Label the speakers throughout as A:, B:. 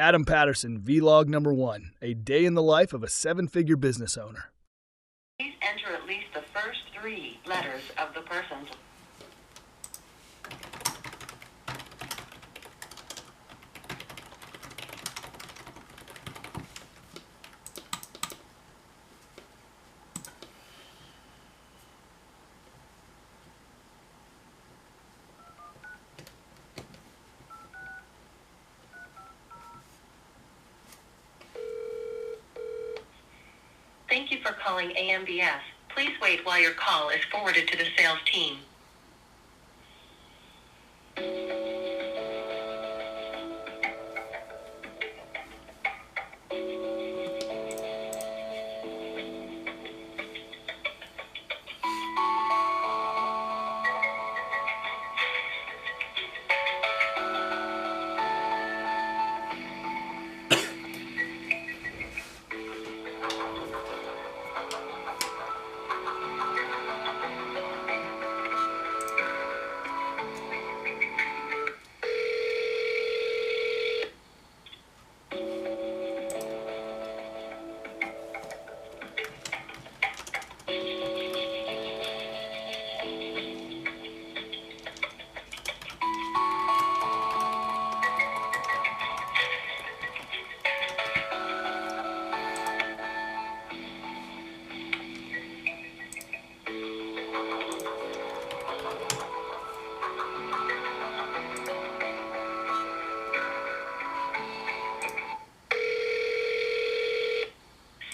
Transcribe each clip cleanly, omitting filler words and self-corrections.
A: Adam Patterson, vlog number 1, a day in the life of a 7-figure business owner.
B: Please enter at least the first 3 letters of the person's. Thank you for calling AMBS. Please wait while your call is forwarded to the sales team.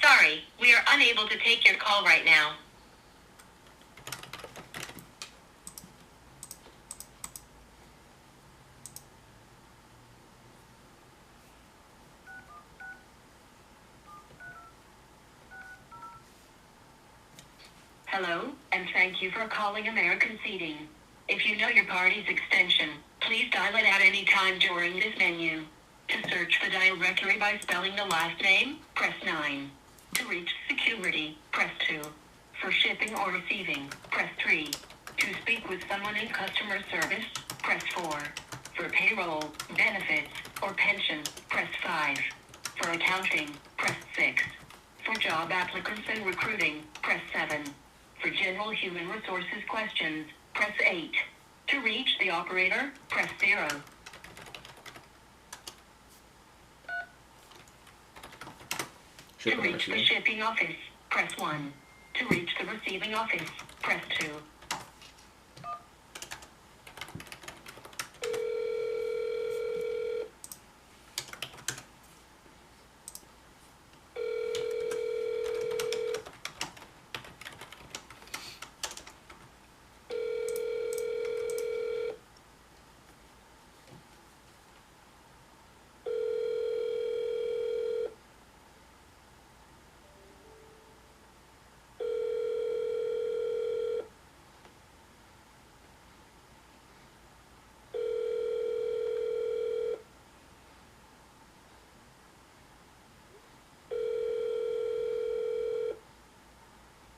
B: Sorry, we are unable to take your call right now. Hello, and thank you for calling American Seating. If you know your party's extension, please dial it at any time during this menu. To search the directory by spelling the last name, press 9. To reach security, press 2. For shipping or receiving, press 3. To speak with someone in customer service, press 4. For payroll, benefits, or pension, press 5. For accounting, press 6. For job applicants and recruiting, press 7. For general human resources questions, press 8. To reach the operator, press 0. To reach the shipping office, press 1. To reach the receiving office, press 2.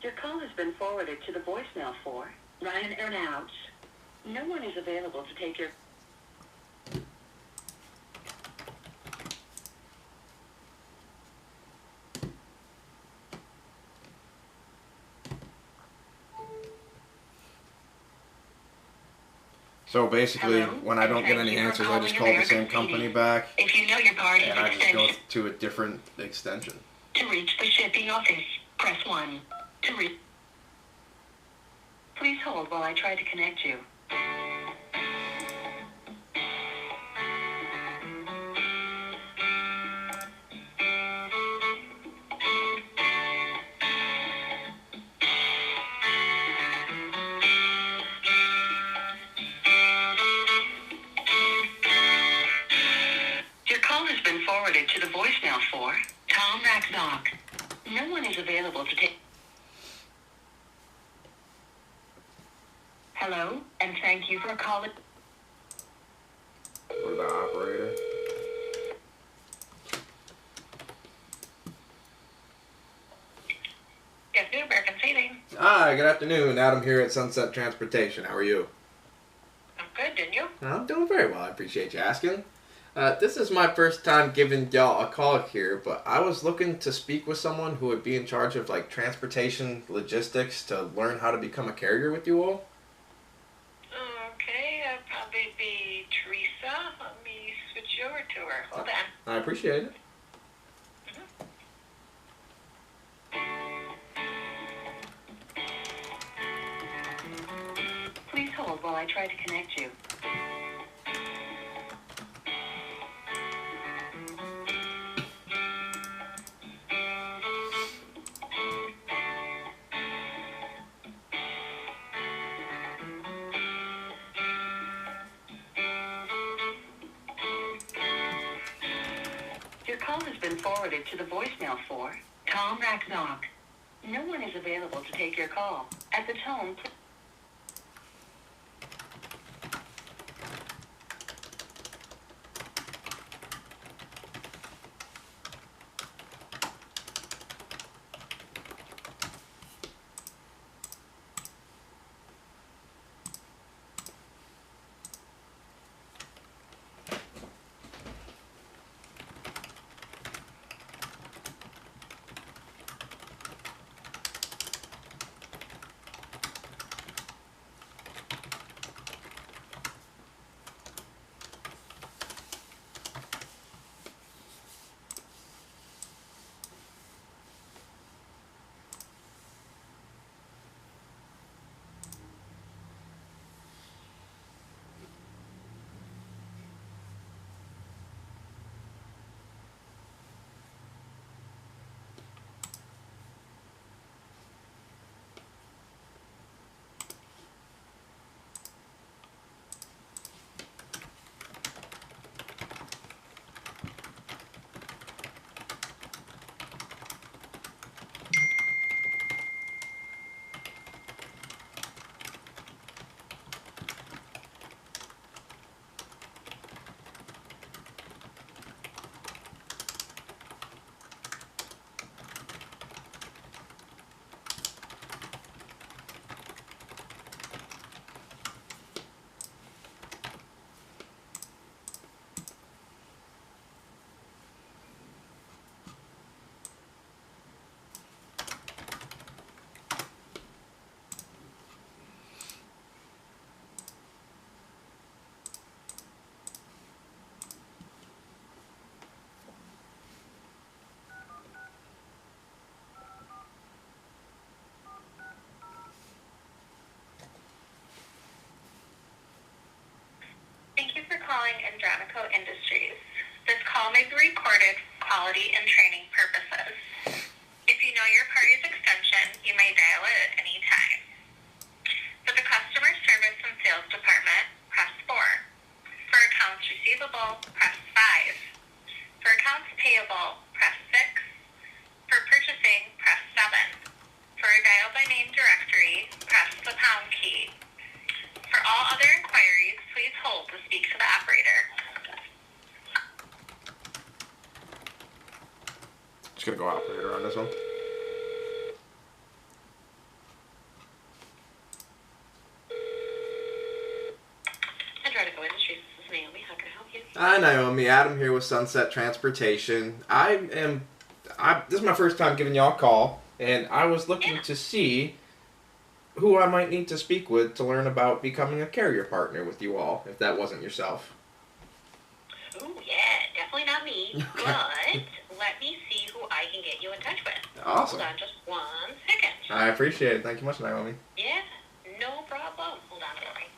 B: Your call has been forwarded to the voicemail for Ryan Ernouts. No one is available to take your...
C: So basically,
B: Hello?
C: when I don't get any answers, I just call the same company back,
B: If you know your party's
C: and I just go
B: extension,
C: to a different extension.
B: to reach the shipping office, press 1. To reach... Please hold while I try to connect you. Your call has been forwarded to the voicemail for Tom Raxdock. No one is available to take... Hello, and thank you for calling...
C: Or the operator.
B: Yes, New American Seating.
C: Hi, good afternoon. Adam here at Sunset Transportation. How are you?
B: I'm good, didn't you?
C: I'm doing very well. I appreciate you asking. This is my first time giving y'all a call here, but I was looking to speak with someone who would be in charge of like transportation logistics to learn how to become a carrier with you all.
B: Okay, that'd probably be Teresa. Let me switch you over to her. Hold on.
C: I appreciate it.
B: Please hold while I try to connect you. Your call has been forwarded to the voicemail for Tom Rackzock. No one is available to take your call. At the tone, thank you for calling Andronico Industries. This call may be recorded for quality and training purposes. If you know your party's extension, you may dial it at any time. For the customer service and sales department, press 4. For accounts receivable, press 5. For accounts payable, press 6. For purchasing, press 7. For a dial by name directory, press the pound key. For all other inquiries, please hold to speak to the operator.
C: Just gonna go operator on this one.
B: Andronico Industries, this is Naomi. How can I help you?
C: Hi Naomi, Adam here with Sunset Transportation. This is my first time giving y'all a call, and I was looking to see who I might need to speak with to learn about becoming a carrier partner with you all, if that wasn't yourself.
B: Oh, yeah, definitely not me. But let me see who I can get you in touch with.
C: Awesome.
B: Hold on just 1 second.
C: I appreciate it. Thank you much, Naomi.
B: Yeah, no problem. Hold on, Lily.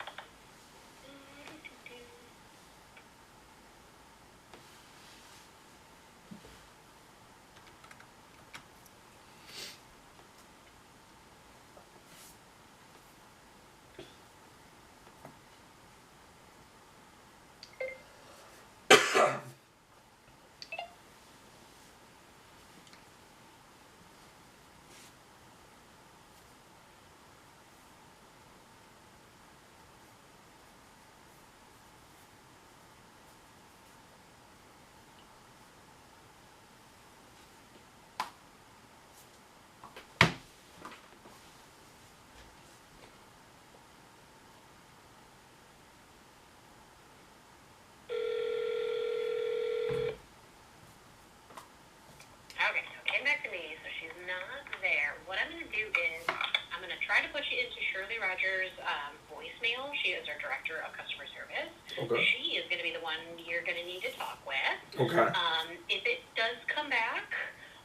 B: into Shirley Rogers' voicemail. She is our director of customer service.
C: Okay.
B: She is going to be the one you're going to need to talk with.
C: Okay.
B: If it does come back,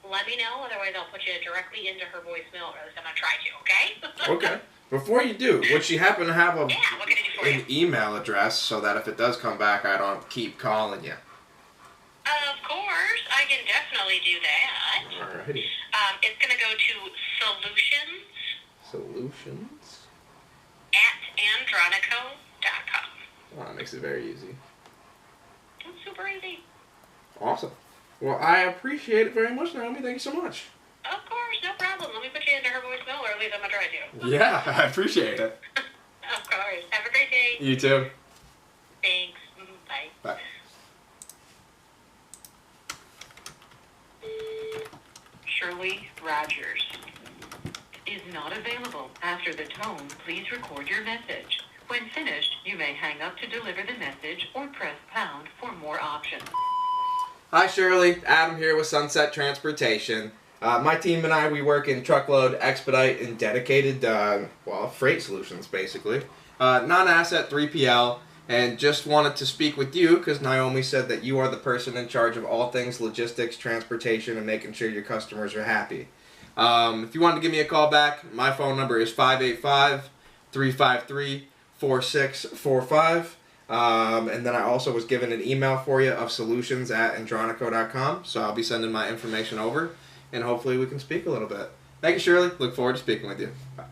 B: let me know. Otherwise, I'll put you directly into her voicemail, or at least I'm going to try to, okay?
C: Okay. Before you do, would she happen to have
B: Yeah, what can I do for
C: an
B: you?
C: email address so that if it does come back, I don't keep calling you?
B: Of course, I can definitely do that.
C: Alrighty.
B: It's going to go to
C: Solutions.
B: solutions@andronico.com.
C: Well, that makes it very easy.
B: It's super easy.
C: Awesome. Well, I appreciate it very much, Naomi. Thank you so much.
B: Of course, no problem. Let me put you into her voicemail, or at least I'm going to try to.
C: Yeah, I appreciate it.
B: Of course. Have a great day.
C: You too.
B: Thanks. Bye.
C: Bye.
B: Shirley Rogers is not available. After the tone, please record your message. When finished, you may hang up to deliver the message or press pound for more options.
C: Hi, Shirley. Adam here with Sunset Transportation. My team and I, we work in truckload, expedite, and dedicated, freight solutions, basically. Non-asset 3PL, and just wanted to speak with you because Naomi said that you are the person in charge of all things logistics, transportation, and making sure your customers are happy. If you want to give me a call back, my phone number is 585-353-4645. And then I also was given an email for you of solutions@andronico.com, so I'll be sending my information over, and hopefully we can speak a little bit. Thank you, Shirley. Look forward to speaking with you. Bye.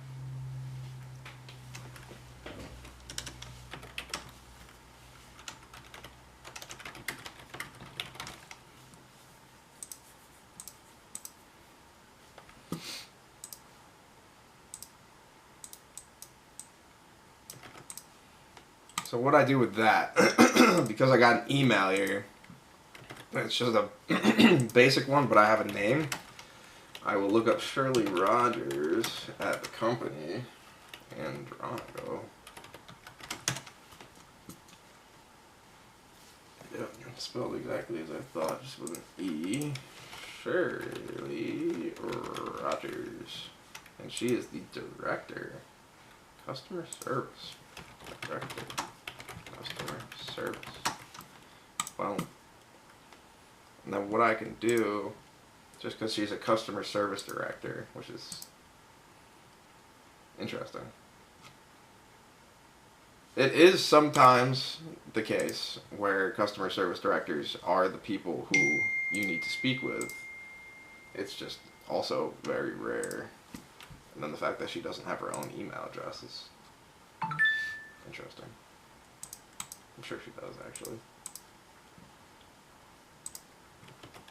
C: So what I do with that, because I got an email here, it's just a basic one, but I have a name. I will look up Shirley Rogers at the company, Andronico. Yep, spelled exactly as I thought, just with an E. Shirley Rogers. And she is the director. Customer service. Director. Customer service. Well, and then what I can do, just because she's a customer service director, which is interesting. It is sometimes the case where customer service directors are the people who you need to speak with. It's just also very rare. And then the fact that she doesn't have her own email address is interesting. I'm sure she does, actually.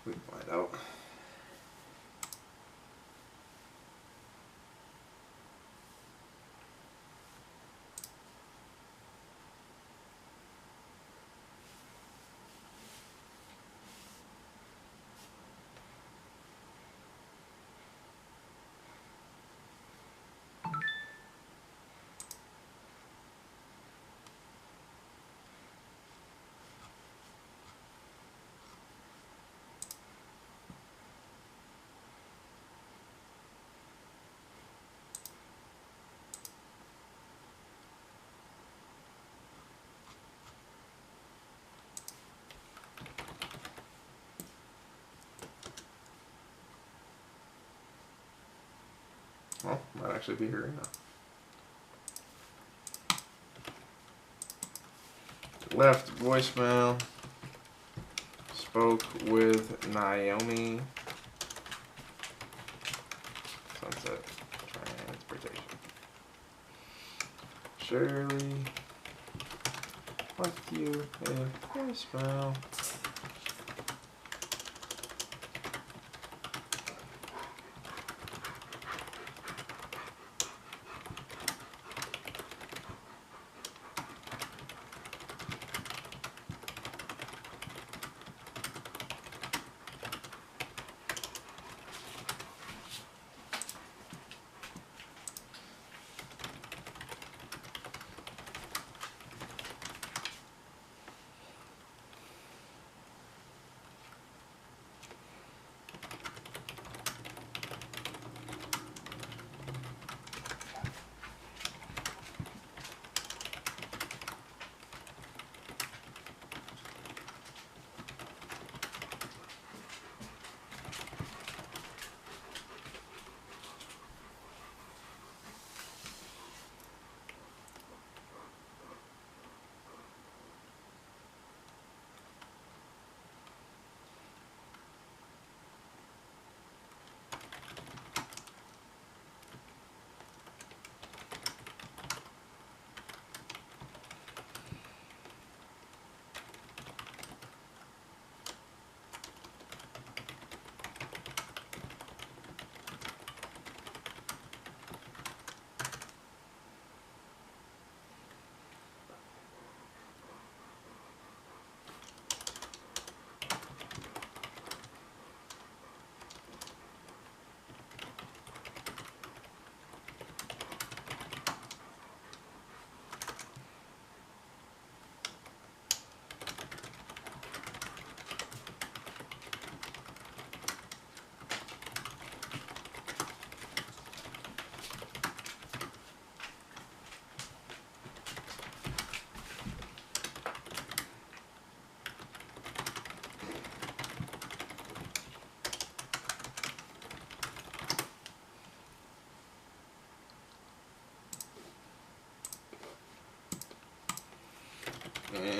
C: We can find out. Well, might actually be her email. Left voicemail. Spoke with Naomi. Sunset Transportation. Shirley left you a voicemail.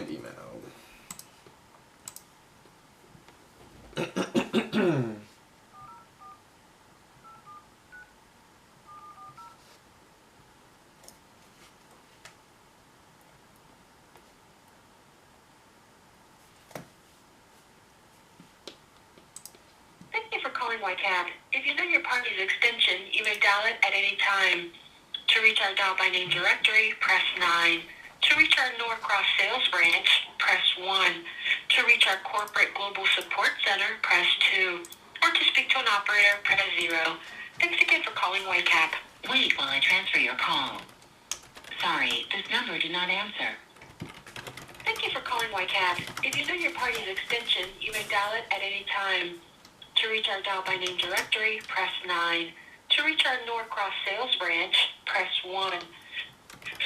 C: email.
B: Thank you for calling Whitecap. If you know your party's extension, you may dial it at any time. To reach our dial by name directory, press 9. To reach our Norcross sales branch, press 1. To reach our corporate global support center, press 2. Or to speak to an operator, press 0. Thanks again for calling Whitecap. Wait while I transfer your call. Sorry, this number did not answer. Thank you for calling Whitecap. If you know your party's extension, you may dial it at any time. To reach our dial by name directory, press 9. To reach our Norcross sales branch, press 1.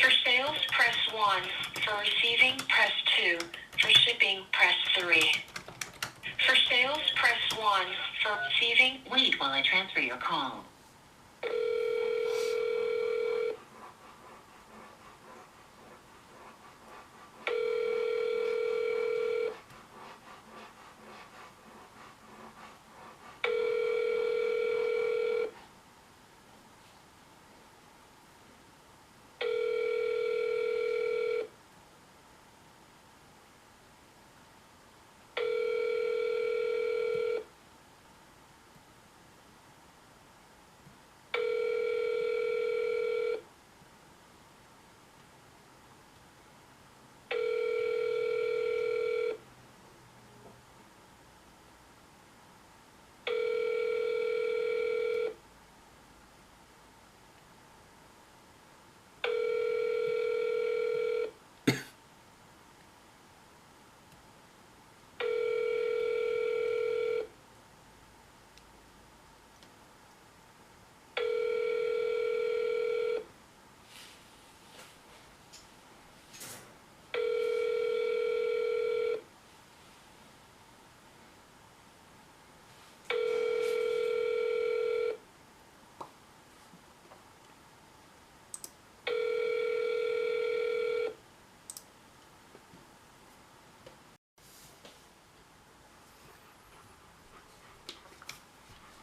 B: For sales, press 1. For receiving, press 2. For shipping, press 3. For sales, press 1. For receiving, wait while I transfer your call.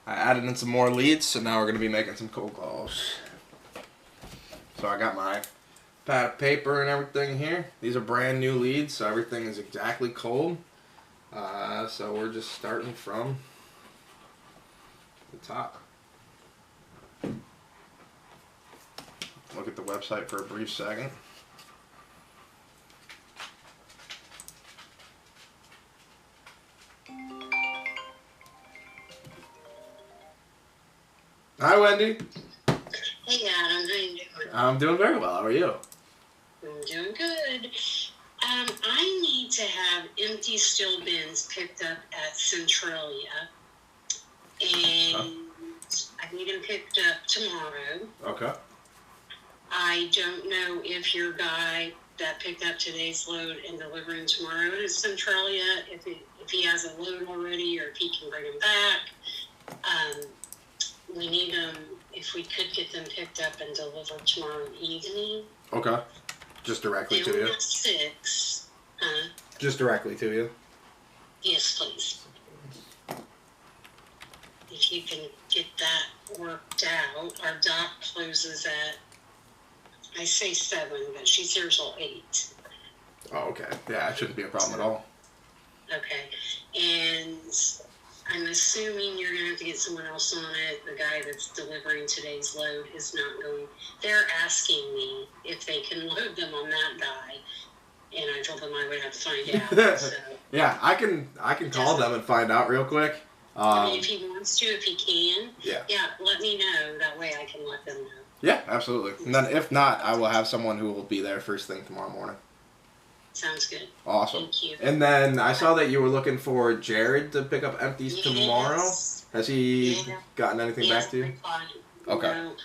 C: I added in some more leads, so now we're going to be making some cold calls. So I got my pad of paper and everything here. These are brand new leads, so everything is exactly cold. So we're just starting from the top. Look at the website for a brief second. Hi, Wendy.
D: Hey, Adam. How you doing?
C: I'm doing very well. How are you?
D: I'm doing good. I need to have empty steel bins picked up at Centralia, and I need them picked up tomorrow.
C: Okay.
D: I don't know if your guy that picked up today's load and delivering tomorrow to Centralia, if he has a load already or if he can bring them back. We need them, if we could get them picked up and delivered tomorrow evening.
C: Okay. Just directly to
D: They
C: you?
D: were at 6.
C: Just directly to you?
D: Yes, please. If you can get that worked out. Our dock closes at, I say 7, but she's here till 8.
C: Oh, okay. Yeah, it shouldn't be a problem at all.
D: Okay. And I'm assuming you're going to have to get someone else on it. The guy that's delivering today's load is not going. They're asking me if they can load them on that guy. And I told them I would have to find out. So.
C: Yeah, I can call them and find out real quick.
D: I mean, if he wants to, if he can.
C: Yeah,
D: let me know. That way I can let them know.
C: Yeah, absolutely. And then if not, I will have someone who will be there first thing tomorrow morning.
D: Sounds good.
C: Awesome.
D: Thank you.
C: And then I saw that you were looking for Jared to pick up empties tomorrow. Has he gotten anything back to you? Okay.
D: No.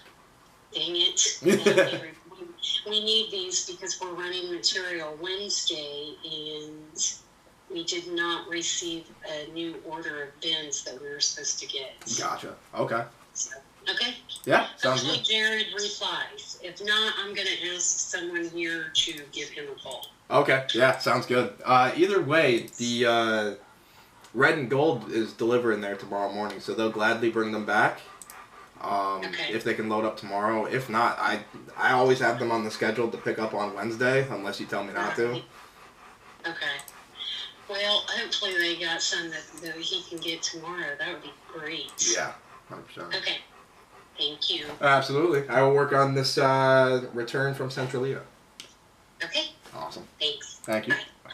D: Dang it. We need these because we're running material Wednesday and we did not receive a new order of bins that we were supposed to get.
C: Gotcha. Okay.
D: So, okay.
C: Yeah, sounds
D: Hopefully
C: good.
D: Jared replies. If not, I'm going to ask someone here to give him a call.
C: Okay, yeah, sounds good. Either way, the red and gold is delivering there tomorrow morning, so they'll gladly bring them back.
D: Okay.
C: If they can load up tomorrow. If not, I always have them on the schedule to pick up on Wednesday, unless you tell me not to.
D: Okay. Well, hopefully they got some that he can get tomorrow. That would be great.
C: Yeah, 100%.
D: Okay. Thank you.
C: Absolutely. I will work on this return from Centralia.
D: Okay.
C: Awesome.
D: Thanks.
C: Thank you.
D: Bye.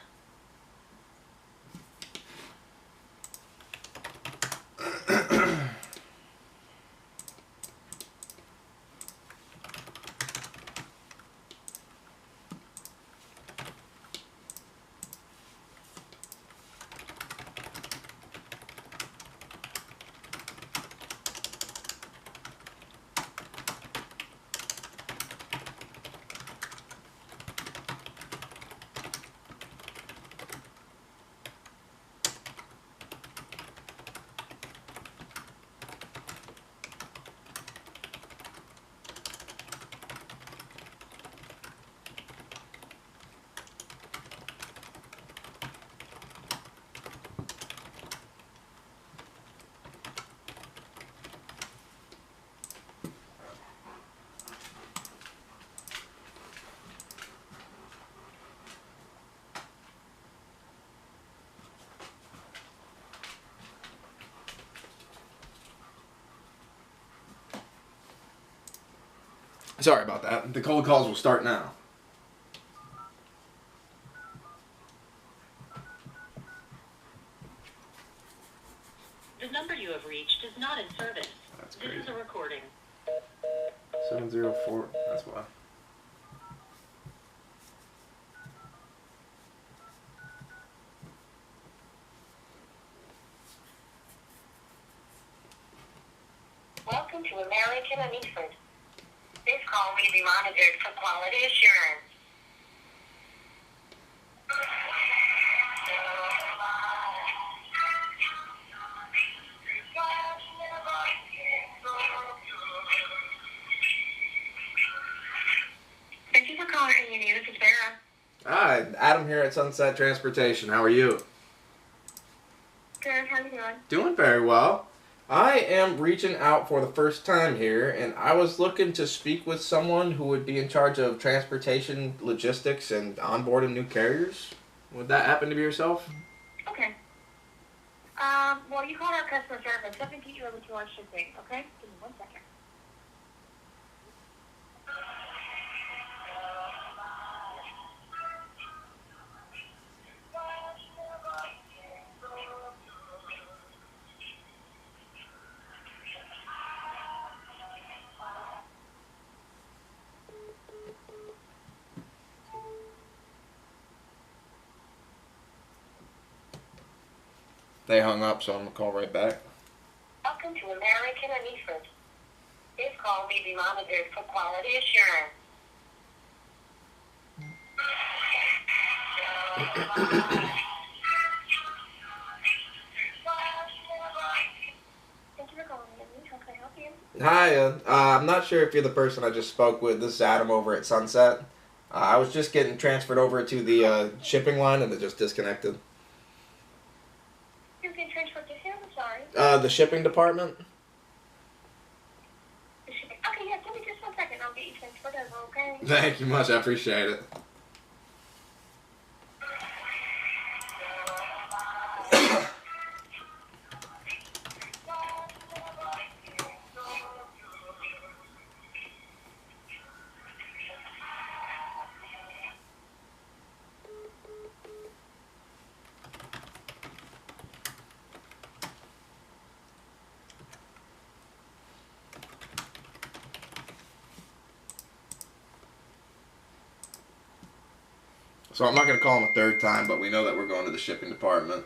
C: Sorry about that. The cold calls will start now.
B: The number you have reached is not in service.
C: That's
B: This
C: crazy.
B: is a recording.
C: 704. That's why.
B: Welcome to American Anisford. This call may be monitored for quality assurance. Thank you for calling A&E. This is Vera.
C: Hi, Adam here at Sunset Transportation. How are you?
B: Good. How you doing?
C: Doing very well. I am reaching out for the first time here, and I was looking to speak with someone who would be in charge of transportation, logistics, and onboarding new carriers. Would that happen to be yourself?
B: Okay. Well, you called our customer service. Let me get you over to our shipping, okay? Give me 1 second.
C: They hung up, so I'm going to call right back.
B: Welcome to American Anisford. This call may be monitored for quality assurance. Thank you for calling me. How can I help you?
C: Hi, I'm not sure if you're the person I just spoke with. This is Adam over at Sunset. I was just getting transferred over to the shipping line, and it just disconnected.
B: You can transfer to him. I'm sorry.
C: The shipping department?
B: Okay, yeah. Give me just 1 second. I'll get you transferred over, okay?
C: Thank you much. I appreciate it. So I'm not going to call him a third time, but we know that we're going to the shipping department.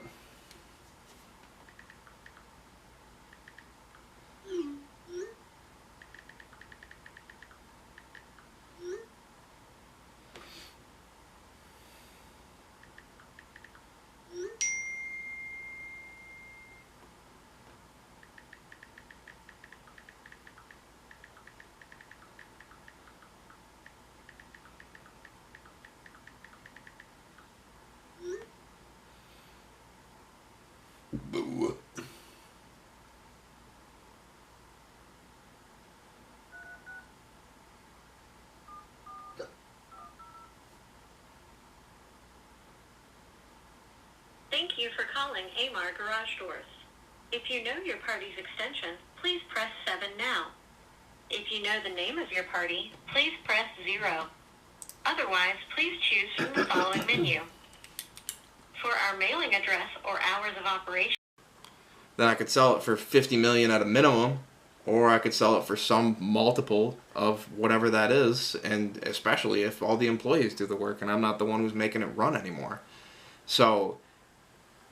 C: Boo.
B: Thank you for calling Amar Garage Doors. If you know your party's extension, please press 7 now. If you know the name of your party, please press 0. Otherwise, please choose from the following menu. For our mailing address or hours of operation,
C: Then I could sell it for $50 million at a minimum, or I could sell it for some multiple of whatever that is, and especially if all the employees do the work and I'm not the one who's making it run anymore. So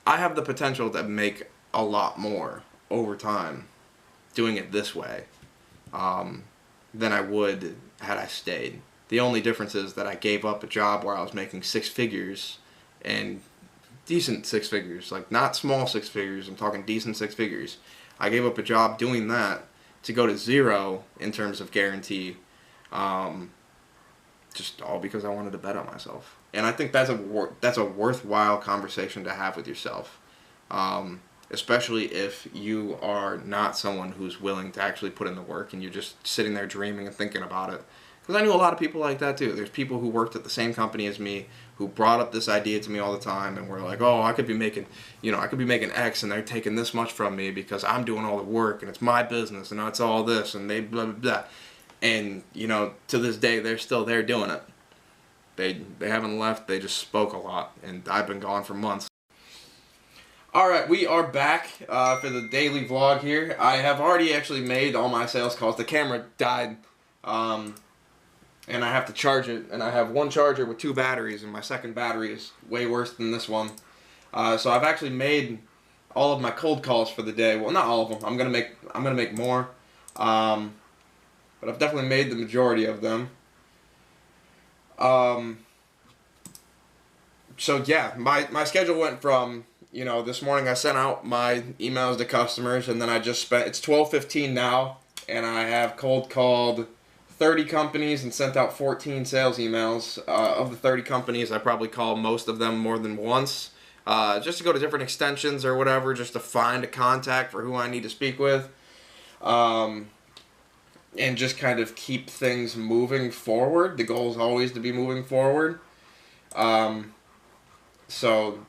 C: I have the potential to make a lot more over time doing it this way than I would had I stayed. The only difference is that I gave up a job where I was making six figures, and decent six figures, like not small six figures, I'm talking decent six figures. I gave up a job doing that to go to 0 in terms of guarantee, just all because I wanted to bet on myself. And I think that's a worthwhile conversation to have with yourself, especially if you are not someone who's willing to actually put in the work and you're just sitting there dreaming and thinking about it. Because I knew a lot of people like that too. There's people who worked at the same company as me who brought up this idea to me all the time and were like, oh, I could be making X and they're taking this much from me because I'm doing all the work and it's my business and it's all this and they blah, blah, blah. And, to this day, they're still there doing it. They haven't left. They just spoke a lot. And I've been gone for months. Alright, we are back for the daily vlog here. I have already actually made all my sales calls. The camera died. And I have to charge it, and I have one charger with 2 batteries, and my second battery is way worse than this one. So I've actually made all of my cold calls for the day. Well, not all of them. I'm gonna make more, but I've definitely made the majority of them. So yeah, my schedule went from this morning I sent out my emails to customers, and then I just spent. It's 12:15 now, and I have cold called 30 companies and sent out 14 sales emails. Of the 30 companies, I probably call most of them more than once, just to go to different extensions or whatever, just to find a contact for who I need to speak with, and just kind of keep things moving forward. The goal is always to be moving forward. So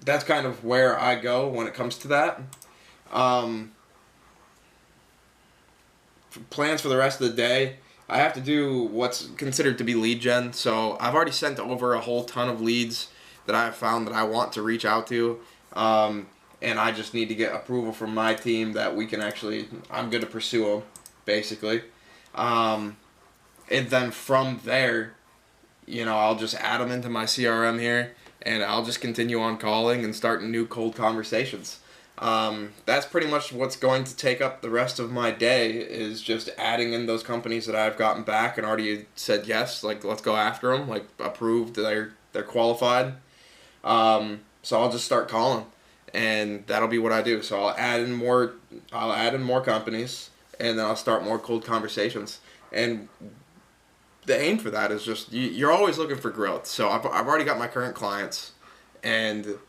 C: that's kind of where I go when it comes to that. Plans for the rest of the day. I have to do what's considered to be lead gen, so I've already sent over a whole ton of leads that I've found that I want to reach out to, and I just need to get approval from my team that we can I'm going to pursue them, basically. And then from there, I'll just add them into my CRM here, and I'll just continue on calling and starting new cold conversations. That's pretty much what's going to take up the rest of my day, is just adding in those companies that I've gotten back and already said yes, like let's go after them, like approved, they're qualified. So I'll just start calling, and that'll be what I do. So I'll add in more companies, and then I'll start more cold conversations. And the aim for that is just you're always looking for growth. So I've already got my current clients, and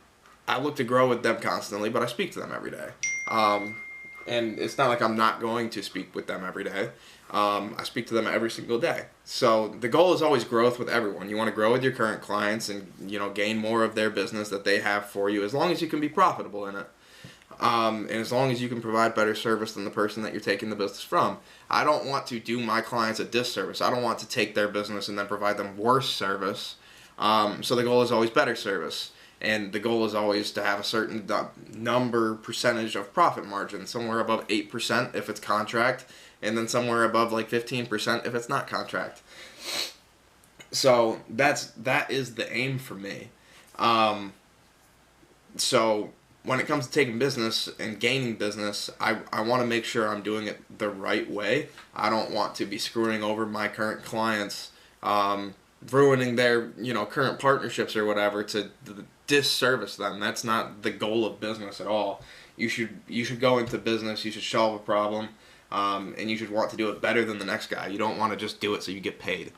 C: I look to grow with them constantly, but I speak to them every day. And it's not like I'm not going to speak with them every day. I speak to them every single day. So the goal is always growth with everyone. You want to grow with your current clients and gain more of their business that they have for you, as long as you can be profitable in it. And as long as you can provide better service than the person that you're taking the business from. I don't want to do my clients a disservice. I don't want to take their business and then provide them worse service. So the goal is always better service. And the goal is always to have a certain percentage of profit margin, somewhere above 8% if it's contract, and then somewhere above like 15% if it's not contract. So that is the aim for me. So when it comes to taking business and gaining business, I want to make sure I'm doing it the right way. I don't want to be screwing over my current clients, ruining their current partnerships or whatever to disservice them. That's not the goal of business at all. You should go into business, you should solve a problem, and you should want to do it better than the next guy. You don't want to just do it so you get paid,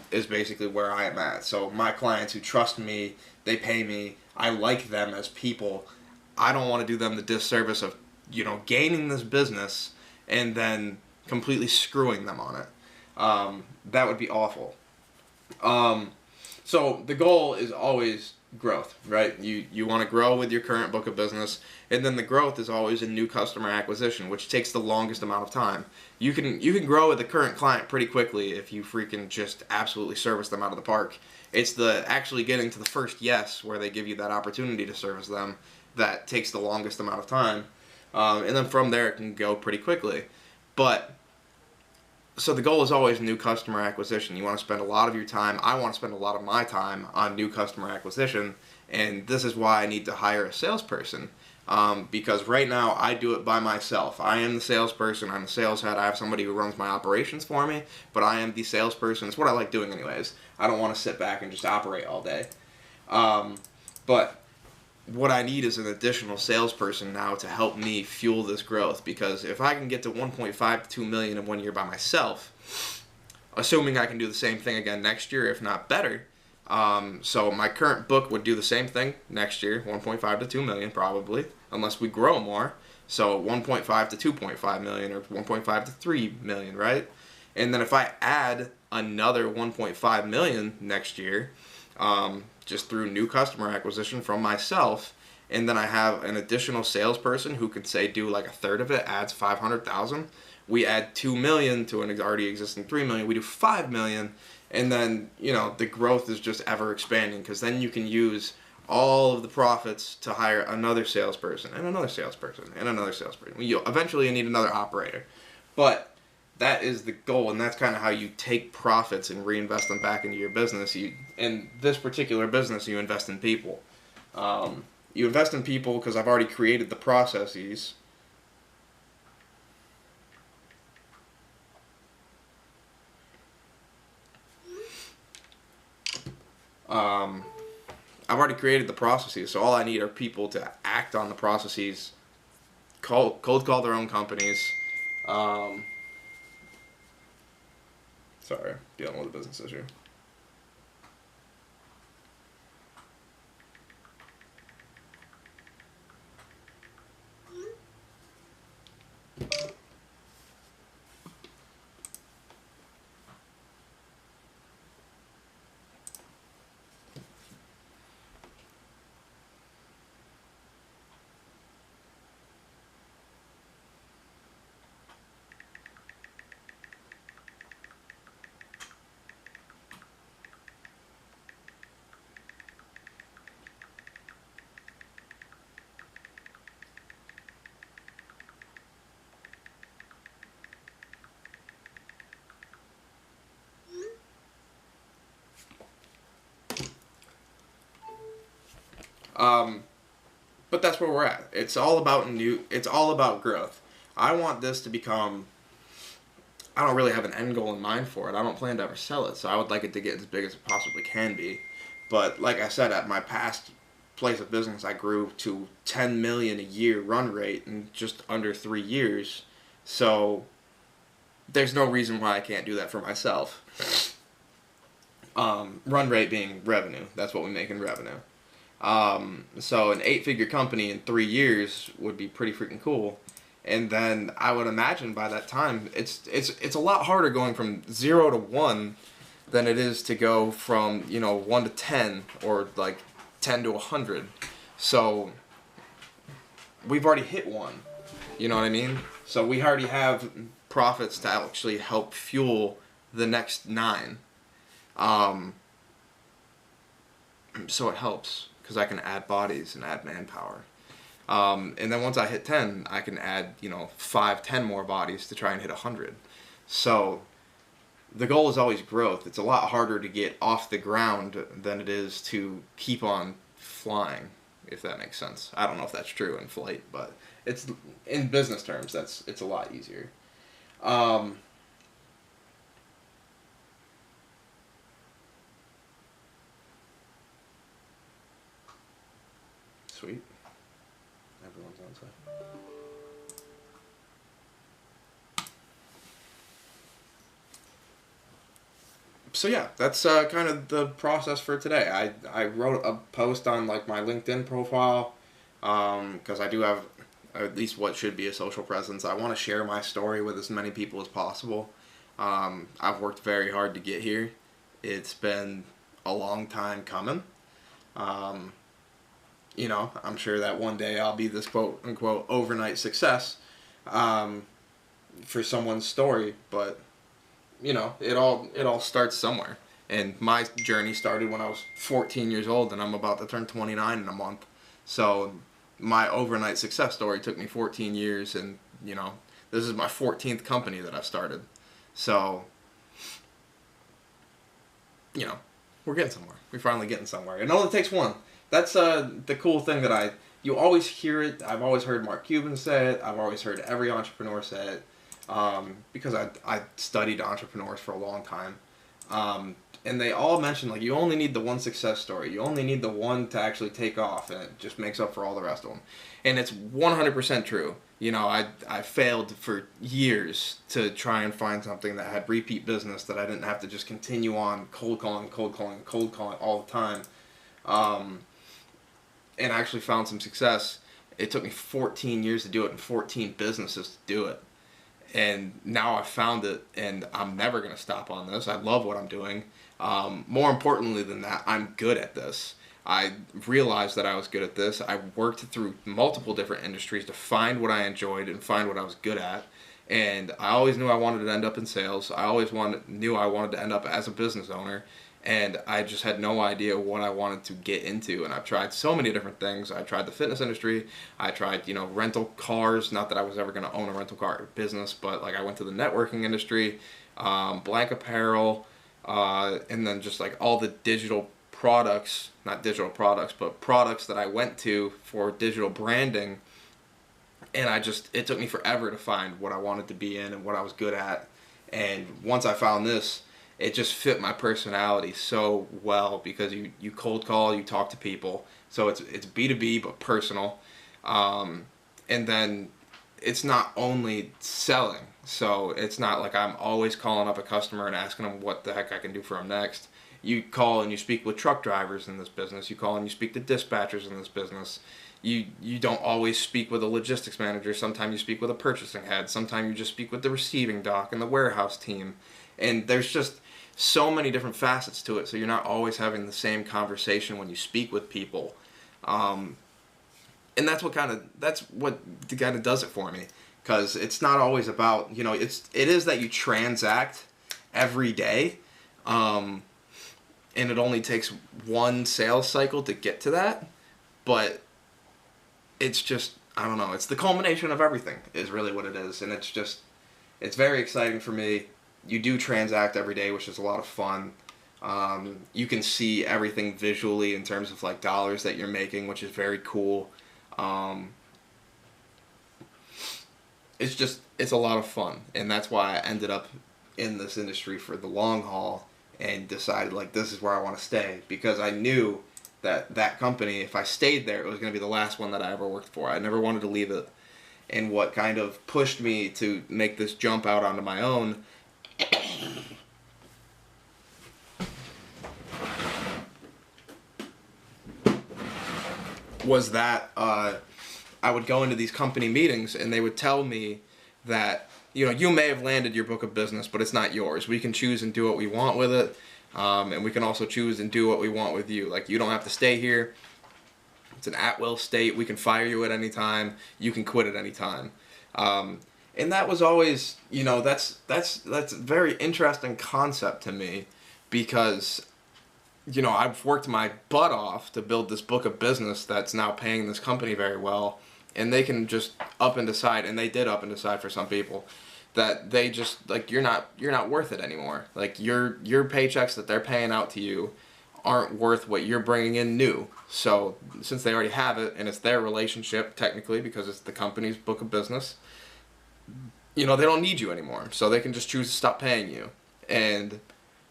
C: is basically where I am at. So my clients who trust me, they pay me, I like them as people, I don't want to do them the disservice of, gaining this business and then completely screwing them on it. That would be awful. So the goal is always growth, right? You want to grow with your current book of business, and then the growth is always in new customer acquisition, which takes the longest amount of time. You can grow with the current client pretty quickly if you freaking just absolutely service them out of the park. It's the actually getting to the first yes where they give you that opportunity to service them that takes the longest amount of time, and then from there it can go pretty quickly. But so the goal is always new customer acquisition. You want to spend a lot of your time. I want to spend a lot of my time on new customer acquisition, and this is why I need to hire a salesperson. Because right now I do it by myself. I am the salesperson. I'm the sales head. I have somebody who runs my operations for me, but I am the salesperson. It's what I like doing anyways. I don't want to sit back and just operate all day. But what I need is an additional salesperson now to help me fuel this growth, because if I can get to 1.5 to 2 million in 1 year by myself, assuming I can do the same thing again next year, if not better, so my current book would do the same thing next year, 1.5 to 2 million probably, unless we grow more. So 1.5 to 2.5 million or 1.5 to 3 million, right? And then if I add another 1.5 million next year, just through new customer acquisition from myself, and then I have an additional salesperson who could say do like a third of it, adds 500,000. We add 2 million to an already existing 3 million. We do 5 million, and then the growth is just ever expanding, because then you can use all of the profits to hire another salesperson and another salesperson and another salesperson. Eventually you need another operator, but that is the goal, and that's kind of how you take profits and reinvest them back into your business. In this particular business, you invest in people. You invest in people because I've already created the processes. I've already created the processes, so all I need are people to act on the processes, cold call their own companies. Sorry, dealing with a business issue. But that's where we're at. It's all about growth. I want this to become, I don't really have an end goal in mind for it. I don't plan to ever sell it, so I would like it to get as big as it possibly can be. But like I said, at my past place of business, I grew to 10 million a year run rate in just under 3 years. So there's no reason why I can't do that for myself. Run rate being revenue. That's what we make in revenue. So an 8-figure company in 3 years would be pretty freaking cool. And then I would imagine by that time, it's a lot harder going from 0 to 1 than it is to go from 1 to 10 or like 10 to 100. So we've already hit 1. You know what I mean? So we already have profits to actually help fuel the next 9. So it helps, because I can add bodies and add manpower. And then once I hit 10, I can add, 5, 10 more bodies to try and hit 100. So the goal is always growth. It's a lot harder to get off the ground than it is to keep on flying, if that makes sense. I don't know if that's true in flight, but it's in business terms, it's a lot easier. Sweet. Everyone's on site. So yeah, that's kind of the process for today. I wrote a post on like my LinkedIn profile, because I do have at least what should be a social presence. I want to share my story with as many people as possible. I've worked very hard to get here. It's been a long time coming. Um, I'm sure that one day I'll be this quote unquote overnight success for someone's story, but it all starts somewhere. And my journey started when I was 14 years old, and I'm about to turn 29 in a month. So my overnight success story took me 14 years, and this is my 14th company that I've started. So we're getting somewhere. We're finally getting somewhere. It only takes one. That's the cool thing that you always hear it. I've always heard Mark Cuban say it. I've always heard every entrepreneur say it, because I studied entrepreneurs for a long time. And they all mention, like, you only need the one success story. You only need the one to actually take off, and it just makes up for all the rest of them. And it's 100% true. I failed for years to try and find something that had repeat business, that I didn't have to just continue on cold calling all the time. And I actually found some success. It took me 14 years to do it and 14 businesses to do it. And now I've found it, and I'm never going to stop on this. I love what I'm doing. More importantly than that, I'm good at this. I realized that I was good at this. I worked through multiple different industries to find what I enjoyed and find what I was good at. And I always knew I wanted to end up in sales. I always knew I wanted to end up as a business owner. And I just had no idea what I wanted to get into. And I've tried so many different things. I tried the fitness industry. I tried, rental cars. Not that I was ever going to own a rental car business, but like I went to the networking industry, blank apparel, and then just like all the digital products, not digital products, but products that I went to for digital branding. And it took me forever to find what I wanted to be in and what I was good at. And once I found this, it just fit my personality so well, because you cold call, you talk to people. So it's B2B, but personal. And then it's not only selling. So it's not like I'm always calling up a customer and asking them what the heck I can do for them next. You call and you speak with truck drivers in this business. You call and you speak to dispatchers in this business. You don't always speak with a logistics manager. Sometimes you speak with a purchasing head. Sometimes you just speak with the receiving dock and the warehouse team. And there's just so many different facets to it. So you're not always having the same conversation when you speak with people. And that's what kind of does it for me. Because it's not always about, it is that you transact every day. And it only takes one sales cycle to get to that. But it's just, I don't know, it's the culmination of everything is really what it is. And it's very exciting for me. You do transact every day, which is a lot of fun. You can see everything visually in terms of like dollars that you're making, which is very cool. It's a lot of fun. And that's why I ended up in this industry for the long haul and decided like this is where I want to stay, because I knew that company, if I stayed there, it was going to be the last one that I ever worked for. I never wanted to leave it. And what kind of pushed me to make this jump out onto my own was that I would go into these company meetings and they would tell me that, you may have landed your book of business, but it's not yours. We can choose and do what we want with it. And we can also choose and do what we want with you. Like, you don't have to stay here. It's an at-will state. We can fire you at any time. You can quit at any time. And that was always, that's a very interesting concept to me, because, I've worked my butt off to build this book of business that's now paying this company very well, and they can just up and decide, and they did up and decide for some people, that they just, like, you're not worth it anymore. Like, your paychecks that they're paying out to you aren't worth what you're bringing in new. So since they already have it, and it's their relationship technically, because it's the company's book of business, they don't need you anymore. So they can just choose to stop paying you. And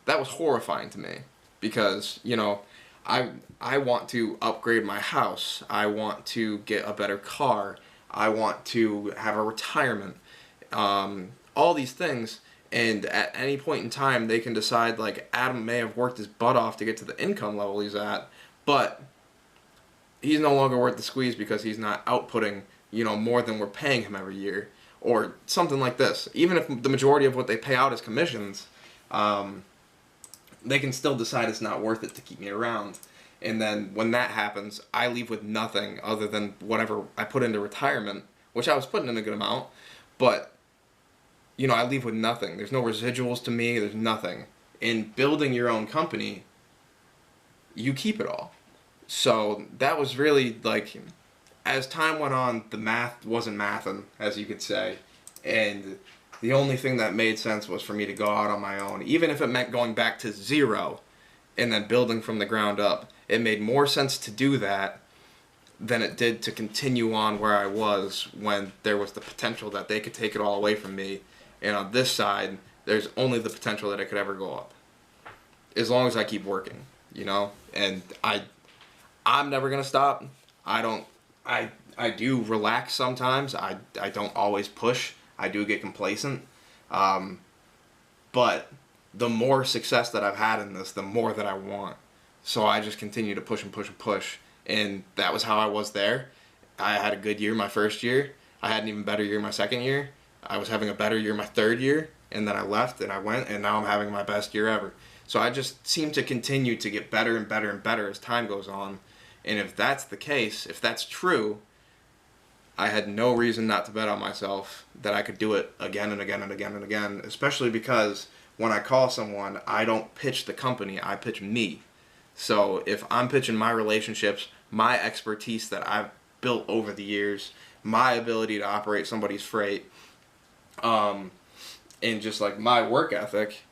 C: that was horrifying to me, because, I want to upgrade my house. I want to get a better car. I want to have a retirement. All these things. And at any point in time, they can decide, like, Adam may have worked his butt off to get to the income level he's at, but he's no longer worth the squeeze because he's not outputting, more than we're paying him every year, or something like this. Even if the majority of what they pay out is commissions, they can still decide it's not worth it to keep me around. And then when that happens, I leave with nothing other than whatever I put into retirement, which I was putting in a good amount, but I leave with nothing. There's no residuals to me. There's nothing. In building your own company, you keep it all. So that was really like, as time went on, the math wasn't mathing, as you could say. And the only thing that made sense was for me to go out on my own, even if it meant going back to zero and then building from the ground up. It made more sense to do that than it did to continue on where I was when there was the potential that they could take it all away from me. And on this side, there's only the potential that it could ever go up. As long as I keep working, And I'm never going to stop. I do relax sometimes. I don't always push. I do get complacent. But the more success that I've had in this, the more that I want. So I just continue to push and push and push. And that was how I was there. I had a good year my first year. I had an even better year my second year. I was having a better year my third year. And then I left and I went, and now I'm having my best year ever. So I just seem to continue to get better and better and better as time goes on. And if that's the case, if that's true, I had no reason not to bet on myself that I could do it again and again and again and again, especially because when I call someone, I don't pitch the company, I pitch me. So if I'm pitching my relationships, my expertise that I've built over the years, my ability to operate somebody's freight, and just like my work ethic,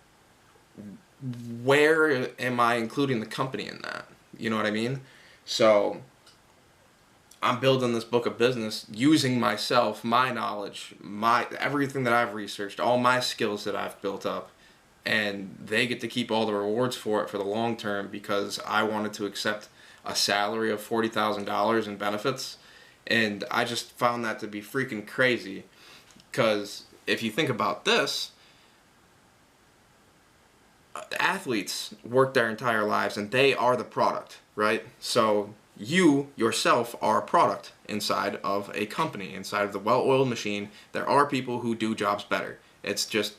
C: where am I including the company in that? You know what I mean? So I'm building this book of business using myself, my knowledge, everything that I've researched, all my skills that I've built up, and they get to keep all the rewards for it for the long term because I wanted to accept a salary of $40,000 in benefits, and I just found that to be freaking crazy because if you think about this, athletes work their entire lives and they are the product, right? So you yourself are a product inside of a company, inside of the well-oiled machine. There are people who do jobs better. It's just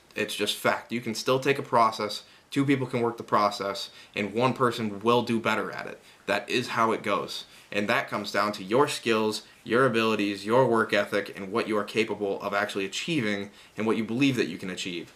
C: fact. You can still take a process, two people can work the process, and one person will do better at it. That is how it goes. And that comes down to your skills, your abilities, your work ethic, and what you are capable of actually achieving and what you believe that you can achieve.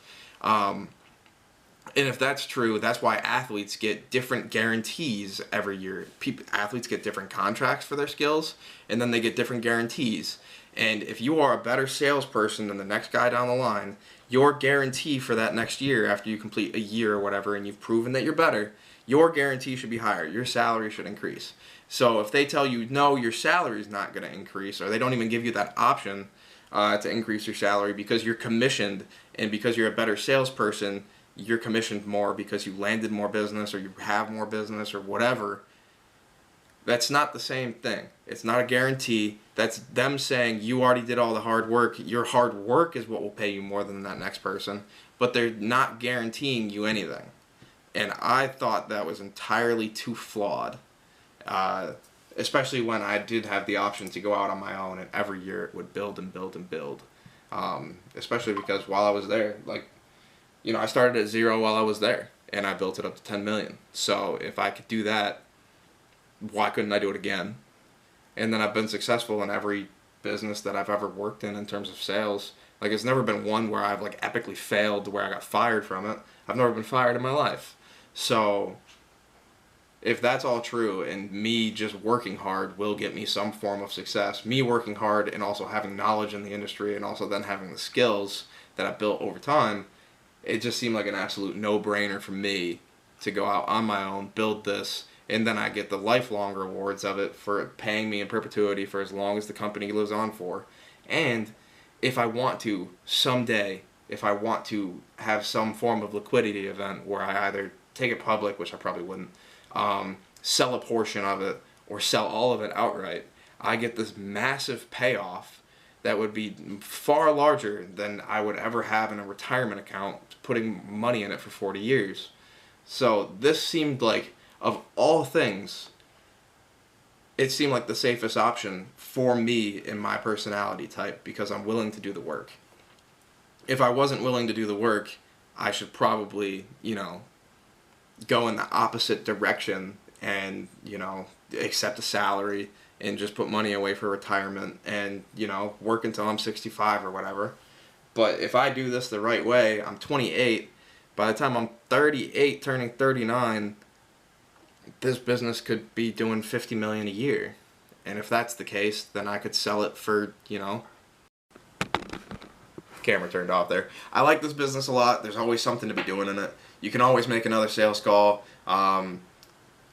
C: And if that's true, that's why athletes get different guarantees every year. Athletes get different contracts for their skills, and then they get different guarantees. And if you are a better salesperson than the next guy down the line, your guarantee for that next year after you complete a year or whatever and you've proven that you're better, your guarantee should be higher. Your salary should increase. So if they tell you, no, your salary is not going to increase, or they don't even give you that option to increase your salary because you're commissioned and because you're a better salesperson, you're commissioned more because you landed more business or you have more business or whatever, that's not the same thing. It's not a guarantee. That's them saying you already did all the hard work. Your hard work is what will pay you more than that next person, but they're not guaranteeing you anything. And I thought that was entirely too flawed, especially when I did have the option to go out on my own and every year it would build and build and build, especially because while I was there, I started at zero while I was there, and I built it up to 10 million. So if I could do that, why couldn't I do it again? And then I've been successful in every business that I've ever worked in terms of sales. It's never been one where I've epically failed to where I got fired from it. I've never been fired in my life. So if that's all true and me just working hard will get me some form of success, me working hard and also having knowledge in the industry and also then having the skills that I've built over time, it just seemed like an absolute no-brainer for me to go out on my own, build this, and then I get the lifelong rewards of it for paying me in perpetuity for as long as the company lives on for. And if I want to, someday, if I want to have some form of liquidity event where I either take it public, which I probably wouldn't, sell a portion of it, or sell all of it outright, I get this massive payoff that would be far larger than I would ever have in a retirement account, putting money in it for 40 years. So this seemed like, of all things, it seemed like the safest option for me in my personality type because I'm willing to do the work. If I wasn't willing to do the work, I should probably, go in the opposite direction and, accept a salary and just put money away for retirement and, work until I'm 65 or whatever. But if I do this the right way, I'm 28. By the time I'm 38, turning 39, this business could be doing 50 million a year. And if that's the case, then I could sell it for, camera turned off there. I like this business a lot. There's always something to be doing in it. You can always make another sales call.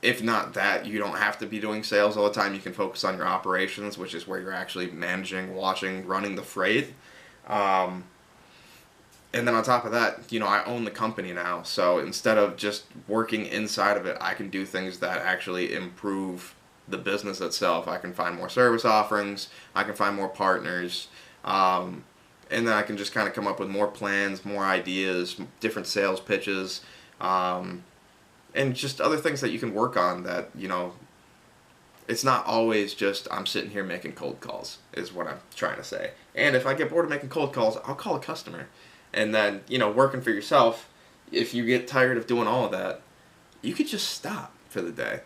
C: If not that, you don't have to be doing sales all the time. You can focus on your operations, which is where you're actually managing, watching, running the freight. And then on top of that, I own the company now. So instead of just working inside of it, I can do things that actually improve the business itself. I can find more service offerings. I can find more partners. And then I can just kind of come up with more plans, more ideas, different sales pitches, and just other things that you can work on that, it's not always just I'm sitting here making cold calls is what I'm trying to say. And if I get bored of making cold calls, I'll call a customer. And then, working for yourself, if you get tired of doing all of that, you could just stop for the day,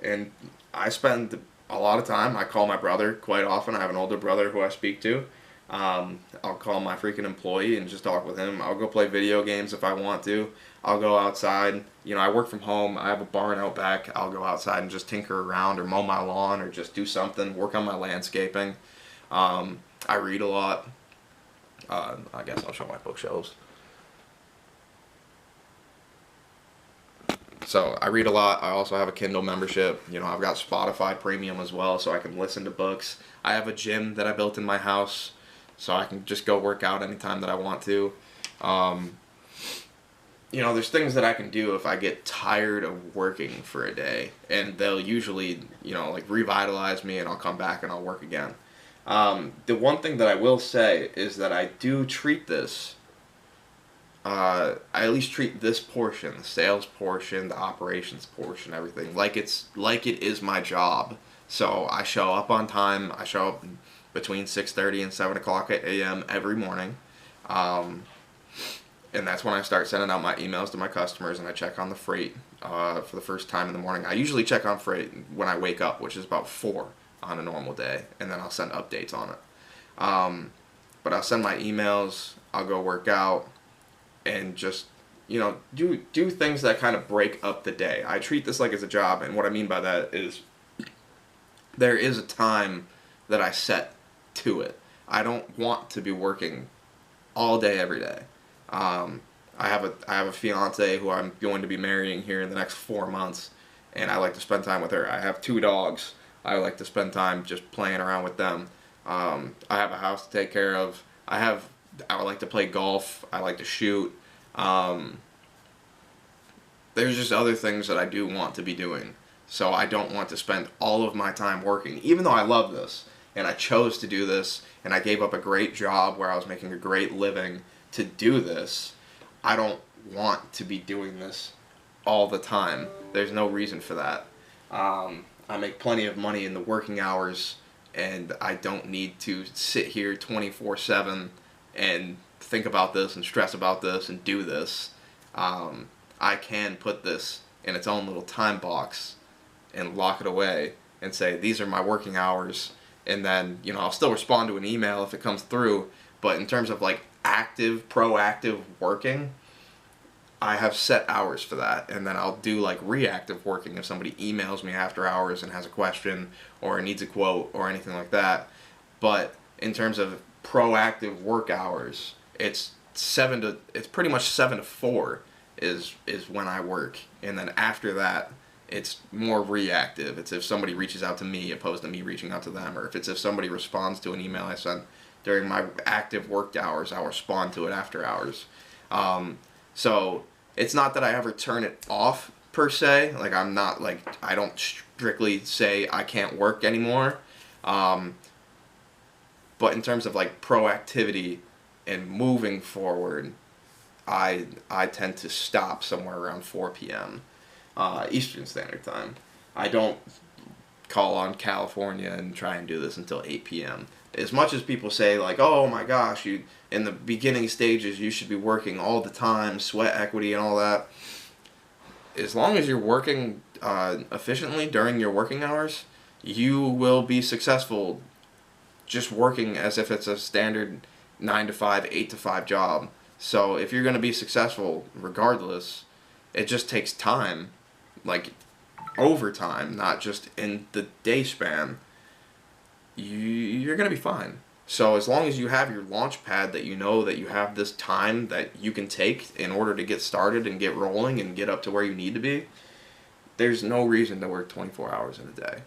C: And I spend a lot of time, I call my brother quite often. I have an older brother who I speak to. I'll call my freaking employee and just talk with him. I'll go play video games if I want to. I'll go outside. I work from home. I have a barn out back. I'll go outside and just tinker around or mow my lawn or just do something, work on my landscaping. I read a lot. I guess I'll show my bookshelves. So I read a lot. I also have a Kindle membership. I've got Spotify Premium as well, so I can listen to books. I have a gym that I built in my house, so I can just go work out anytime that I want to. There's things that I can do if I get tired of working for a day, and they'll usually, revitalize me, and I'll come back and I'll work again. The one thing that I will say is that I do treat this, I at least treat this portion, the sales portion, the operations portion, everything, like it is my job. So I show up on time. I show up between 6:30 and 7 o'clock a.m. every morning. And that's when I start sending out my emails to my customers, and I check on the freight for the first time in the morning. I usually check on freight when I wake up, which is about 4 on a normal day, and then I'll send updates on it. But I'll send my emails, I'll go work out, and just, do things that kind of break up the day. I treat this like it's a job, and what I mean by that is there is a time that I set to it. I don't want to be working all day, every day. I have a fiance who I'm going to be marrying here in the next 4 months, and I like to spend time with her. I have 2 dogs. I like to spend time just playing around with them. I have a house to take care of. I like to play golf. I like to shoot. There's just other things that I do want to be doing. So I don't want to spend all of my time working, even though I love this. And I chose to do this, and I gave up a great job where I was making a great living to do this. I don't want to be doing this all the time. There's no reason for that. I make plenty of money in the working hours, and I don't need to sit here 24/7 and think about this and stress about this and do this. I can put this in its own little time box and lock it away and say, these are my working hours, and then, I'll still respond to an email if it comes through, but in terms of active, proactive working, I have set hours for that, and then I'll do reactive working if somebody emails me after hours and has a question or needs a quote or anything like that. But in terms of proactive work hours, it's pretty much 7 to 4 is when I work, and then after that it's more reactive. It's if somebody reaches out to me opposed to me reaching out to them, or if somebody responds to an email I sent during my active work hours, I'll respond to it after hours. So it's not that I ever turn it off per se. I'm not I don't strictly say I can't work anymore. But in terms of proactivity and moving forward, I tend to stop somewhere around 4 p.m. Eastern Standard Time. I don't call on California and try and do this until 8 p.m. As much as people say, like, oh my gosh, you in the beginning stages, you should be working all the time, sweat equity and all that. As long as you're working efficiently during your working hours, you will be successful just working as if it's a standard 9 to 5, 8 to 5 job. So if you're going to be successful regardless, it just takes time, like overtime, not just in the day span. You're going to be fine. So as long as you have your launch pad that you know that you have this time that you can take in order to get started and get rolling and get up to where you need to be, there's no reason to work 24 hours in a day.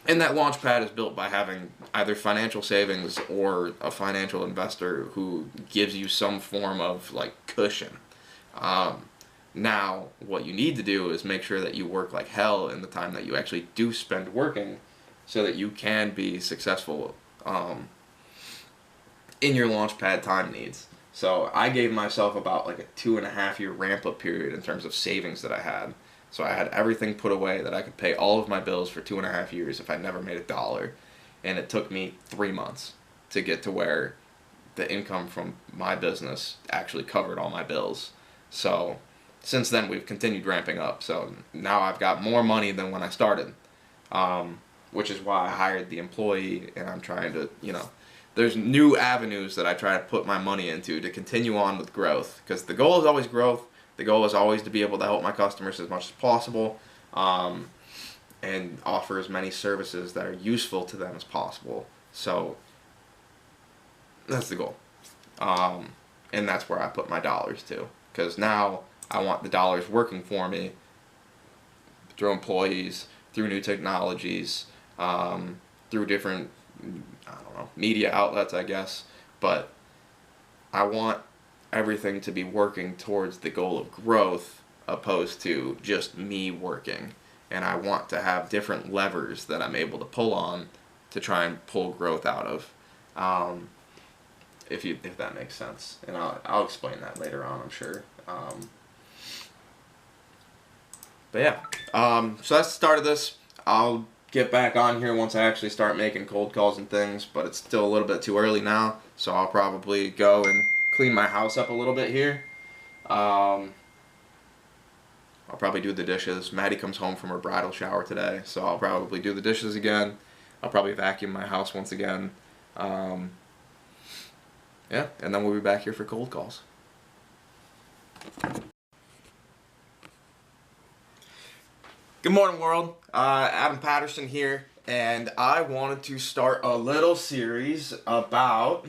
C: And that launch pad is built by having either financial savings or a financial investor who gives you some form of like cushion. Now, what you need to do is make sure that you work like hell in the time that you actually do spend working so that you can be successful in your launchpad time needs. So I gave myself about like a 2.5 year ramp up period in terms of savings that I had. So I had everything put away that I could pay all of my bills for 2.5 years if I never made $1. And it took me 3 months to get to where the income from my business actually covered all my bills. So since then we've continued ramping up. So now I've got more money than when I started. Which is why I hired the employee, and I'm trying to, there's new avenues that I try to put my money into to continue on with growth, because the goal is always growth. The goal is always to be able to help my customers as much as possible, and offer as many services that are useful to them as possible. So that's the goal, and that's where I put my dollars to, because now I want the dollars working for me through employees, through new technologies, through different, media outlets, I guess. But I want everything to be working towards the goal of growth opposed to just me working. And I want to have different levers that I'm able to pull on to try and pull growth out of. If that makes sense. And I'll explain that later on, I'm sure. But yeah, so that's the start of this. I'll get back on here once I actually start making cold calls and things, but it's still a little bit too early now, so I'll probably go and clean my house up a little bit here. I'll probably do the dishes. Maddie comes home from her bridal shower today, so I'll probably do the dishes again. I'll probably vacuum my house once again. Yeah, and then we'll be back here for cold calls. Good morning, world. Adam Patterson here, and I wanted to start a little series about,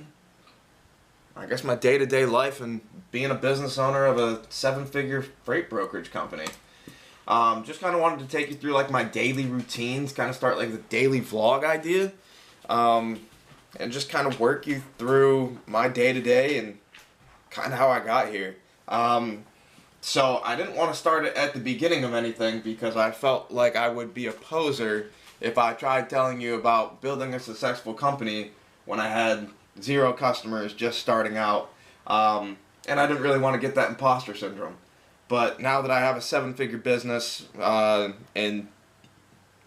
C: I guess, my day-to-day life and being a business owner of a 7-figure freight brokerage company. Just kind of wanted to take you through like my daily routines, kind of start like the daily vlog idea, and just kind of work you through my day-to-day and kind of how I got here. So I didn't want to start it at the beginning of anything because I felt like I would be a poser if I tried telling you about building a successful company when I had 0 customers just starting out. And I didn't really want to get that imposter syndrome. But now that I have a 7-figure business, and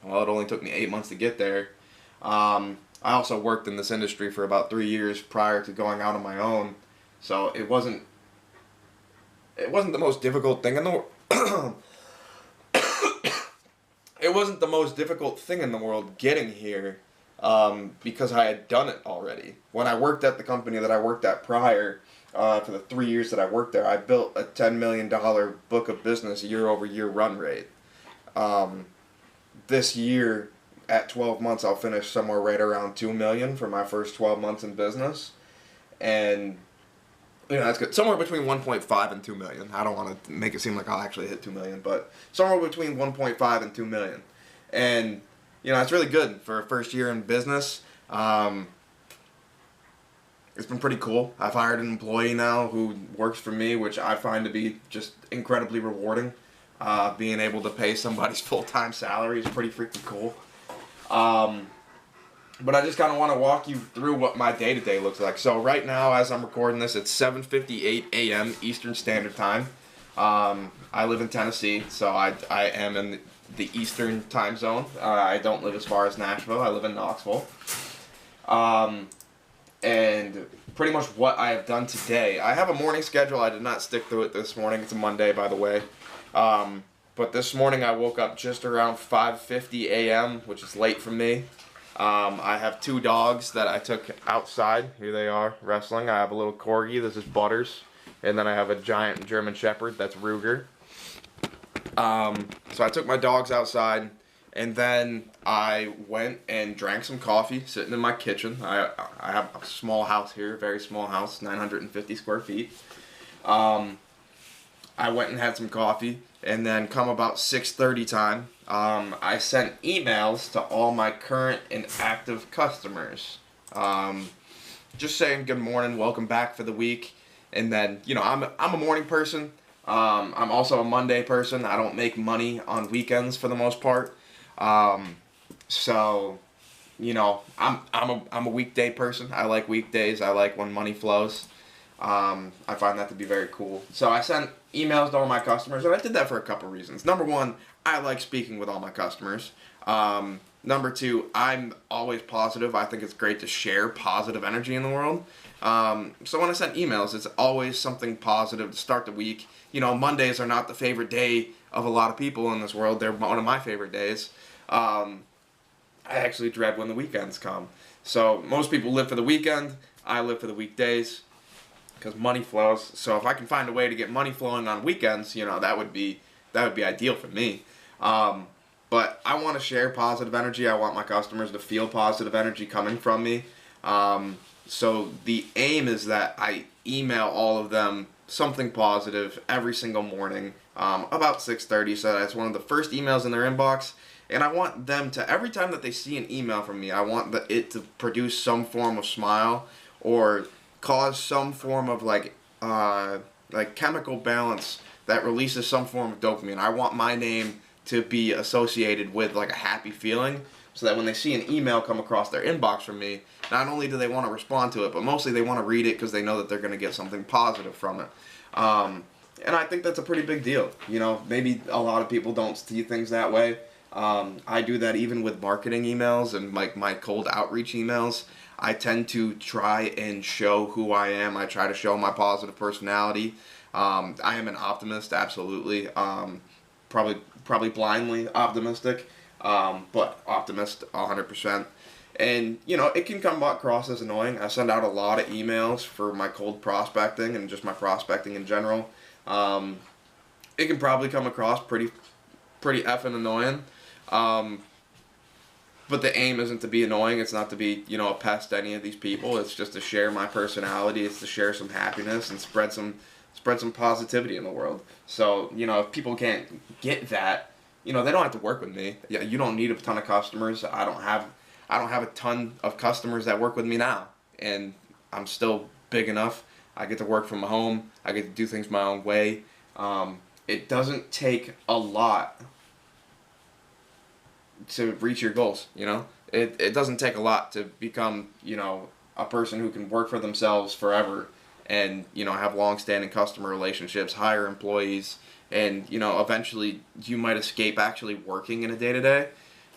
C: well, it only took me 8 months to get there. I also worked in this industry for about 3 years prior to going out on my own. So it wasn't the most difficult thing in the world. It wasn't the most difficult thing in the world getting here, because I had done it already. When I worked at the company that I worked at prior, for the 3 years that I worked there, I built a $10 million book of business year-over-year run rate. This year, at 12 months, I'll finish somewhere right around $2 million for my first 12 months in business, and that's good. Somewhere between 1.5 and 2 million. I don't want to make it seem like I'll actually hit 2 million, but somewhere between 1.5 and 2 million. And, it's really good for a first year in business. It's been pretty cool. I've hired an employee now who works for me, which I find to be just incredibly rewarding. Being able to pay somebody's full-time salary is pretty freaking cool. But I just kind of want to walk you through what my day-to-day looks like. So right now, as I'm recording this, it's 7:58 a.m. Eastern Standard Time. I live in Tennessee, so I am in the Eastern time zone. I don't live as far as Nashville. I live in Knoxville. And pretty much what I have done today, I have a morning schedule. I did not stick to it this morning. It's a Monday, by the way. But this morning I woke up just around 5:50 a.m., which is late for me. I have 2 dogs that I took outside. Here they are, wrestling. I have a little corgi. This is Butters. And then I have a giant German Shepherd. That's Ruger. So I took my dogs outside, and then I went and drank some coffee sitting in my kitchen. I have a small house here, very small house, 950 square feet. I went and had some coffee, and then come about 6:30 time, I sent emails to all my current and active customers. Just saying good morning, welcome back for the week. And then, I'm a morning person. I'm also a Monday person. I don't make money on weekends for the most part. So, I'm a weekday person. I like weekdays. I like when money flows. I find that to be very cool. So I sent emails to all my customers, and I did that for a couple reasons. Number one, I like speaking with all my customers. Number two, I'm always positive. I think it's great to share positive energy in the world. So when I send emails, it's always something positive to start the week. Mondays are not the favorite day of a lot of people in this world. They're one of my favorite days. I actually dread when the weekends come. So most people live for the weekend. I live for the weekdays because money flows. So if I can find a way to get money flowing on weekends, that would be ideal for me. But I want to share positive energy. I want my customers to feel positive energy coming from me. So the aim is that I email all of them something positive every single morning about 6:30, so that's one of the first emails in their inbox. And I want them to, every time that they see an email from me, I want it to produce some form of smile or cause some form of like chemical balance that releases some form of dopamine. I want my name to be associated with like a happy feeling, so that when they see an email come across their inbox from me, not only do they want to respond to it, but mostly they want to read it because they know that they're going to get something positive from it. And I think that's a pretty big deal. Maybe a lot of people don't see things that way. I do that even with marketing emails and like my cold outreach emails. I tend to try and show who I am. I try to show my positive personality. I am an optimist, absolutely. Probably blindly optimistic, but optimist 100%. And, it can come across as annoying. I send out a lot of emails for my cold prospecting and just my prospecting in general. It can probably come across pretty effing annoying. But the aim isn't to be annoying. It's not to be, a pest to any of these people. It's just to share my personality. It's to share some happiness and spread some positivity in the world. So, if people can't get that, they don't have to work with me. Yeah, you don't need a ton of customers. I don't have a ton of customers that work with me now, and I'm still big enough. I get to work from home. I get to do things my own way. It doesn't take a lot to reach your goals. It doesn't take a lot to become a person who can work for themselves forever and have long-standing customer relationships, hire employees, and eventually you might escape actually working in a day-to-day.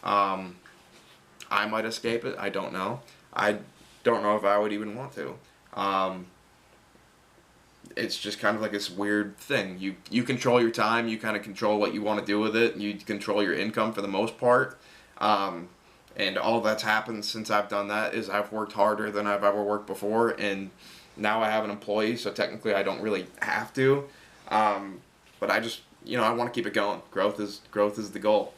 C: I might escape it. I don't know. I don't know if I would even want to. It's just kind of like this weird thing. You control your time. You kind of control what you want to do with it. You control your income for the most part. And all that's happened since I've done that is I've worked harder than I've ever worked before, and now I have an employee, so technically I don't really have to. But I just, I want to keep it going. Growth is the goal.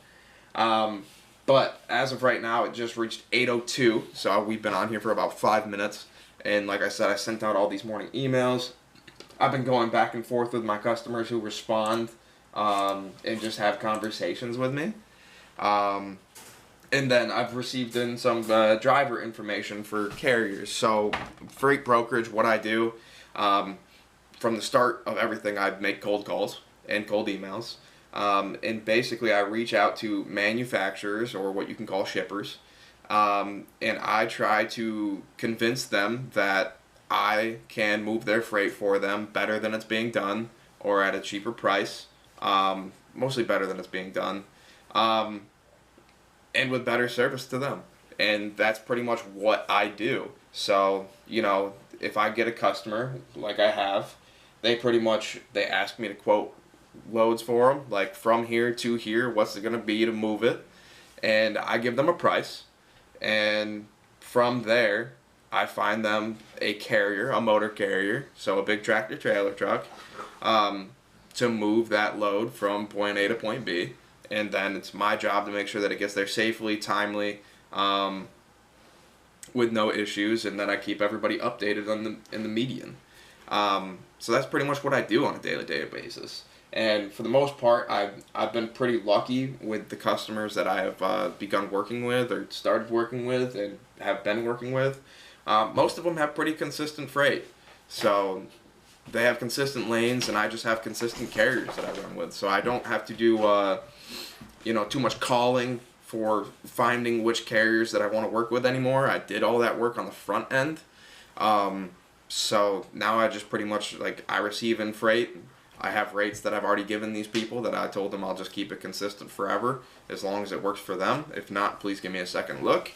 C: But as of right now, it just reached 8:02, so we've been on here for about 5 minutes. And like I said, I sent out all these morning emails. I've been going back and forth with my customers who respond and just have conversations with me. And then I've received in some driver information for carriers. So freight brokerage, what I do, from the start of everything, I make cold calls and cold emails. And basically I reach out to manufacturers, or what you can call shippers, and I try to convince them that I can move their freight for them better than it's being done, or at a cheaper price, mostly better than it's being done. and with better service to them. And that's pretty much what I do. So, if I get a customer, like I have, they ask me to quote loads for them, like from here to here, what's it going to be to move it? And I give them a price. And from there, I find them a carrier, a motor carrier, so a big tractor trailer truck, to move that load from point A to point B. And then it's my job to make sure that it gets there safely, timely, with no issues, and then I keep everybody updated in the median. So that's pretty much what I do on a daily basis. And for the most part, I've been pretty lucky with the customers that I have begun working with or started working with and have been working with. Most of them have pretty consistent freight. So they have consistent lanes, and I just have consistent carriers that I run with. So I don't have to do too much calling for finding which carriers that I want to work with anymore. I did all that work on the front end. So now I just pretty much, I receive in freight. I have rates that I've already given these people that I told them I'll just keep it consistent forever as long as it works for them. If not, please give me a second look.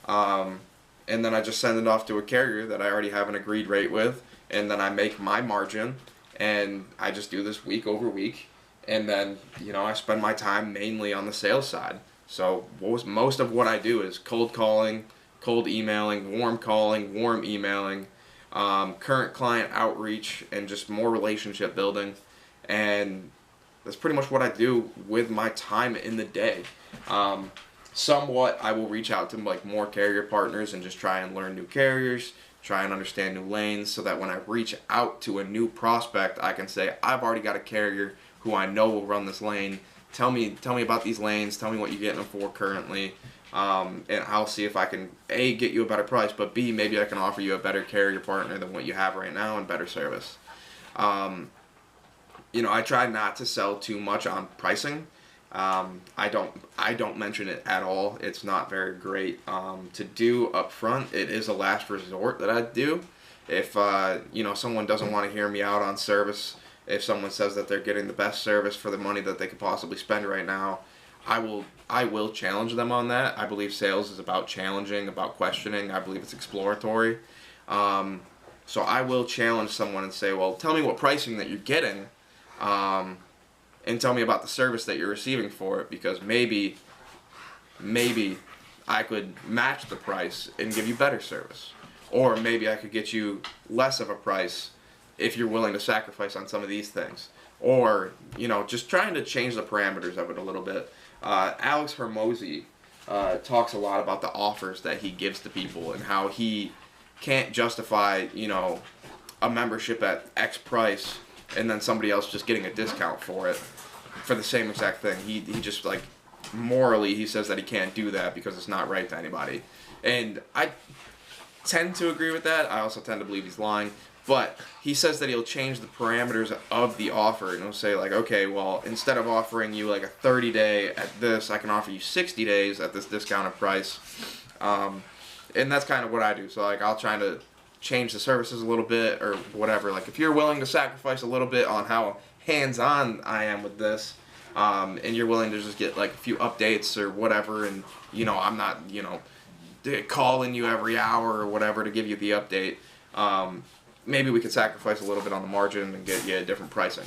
C: And then I just send it off to a carrier that I already have an agreed rate with, and then I make my margin, and I just do this week over week. And then, I spend my time mainly on the sales side. So most of what I do is cold calling, cold emailing, warm emailing, current client outreach, and just more relationship building. And that's pretty much what I do with my time in the day. Somewhat, I will reach out to more carrier partners and just try and learn new carriers, try and understand new lanes, so that when I reach out to a new prospect, I can say, I've already got a carrier who I know will run this lane. Tell me about these lanes. Tell me what you're getting them for currently. And I'll see if I can, A, get you a better price, but B, maybe I can offer you a better carrier partner than what you have right now and better service. I try not to sell too much on pricing. I don't mention it at all. It's not very great to do up front. It is a last resort that I do. If someone doesn't want to hear me out on service, if someone says that they're getting the best service for the money that they could possibly spend right now, I will challenge them on that. I believe sales is about challenging, about questioning. I believe it's exploratory. So I will challenge someone and say, well, tell me what pricing that you're getting, and tell me about the service that you're receiving for it, because maybe I could match the price and give you better service. Or maybe I could get you less of a price if you're willing to sacrifice on some of these things. Or, just trying to change the parameters of it a little bit. Alex Hermosi talks a lot about the offers that he gives to people and how he can't justify, a membership at X price and then somebody else just getting a discount for it for the same exact thing. He just, morally, he says that he can't do that because it's not right to anybody. And I tend to agree with that. I also tend to believe he's lying. But he says that he'll change the parameters of the offer, and he'll say, okay, well, instead of offering you a 30-day at this, I can offer you 60 days at this discounted price. And that's kind of what I do. So I'll try to change the services a little bit or whatever. If you're willing to sacrifice a little bit on how hands-on I am with this, and you're willing to just get a few updates or whatever, and I'm not calling you every hour or whatever to give you the update, maybe we could sacrifice a little bit on the margin and get you a different pricing.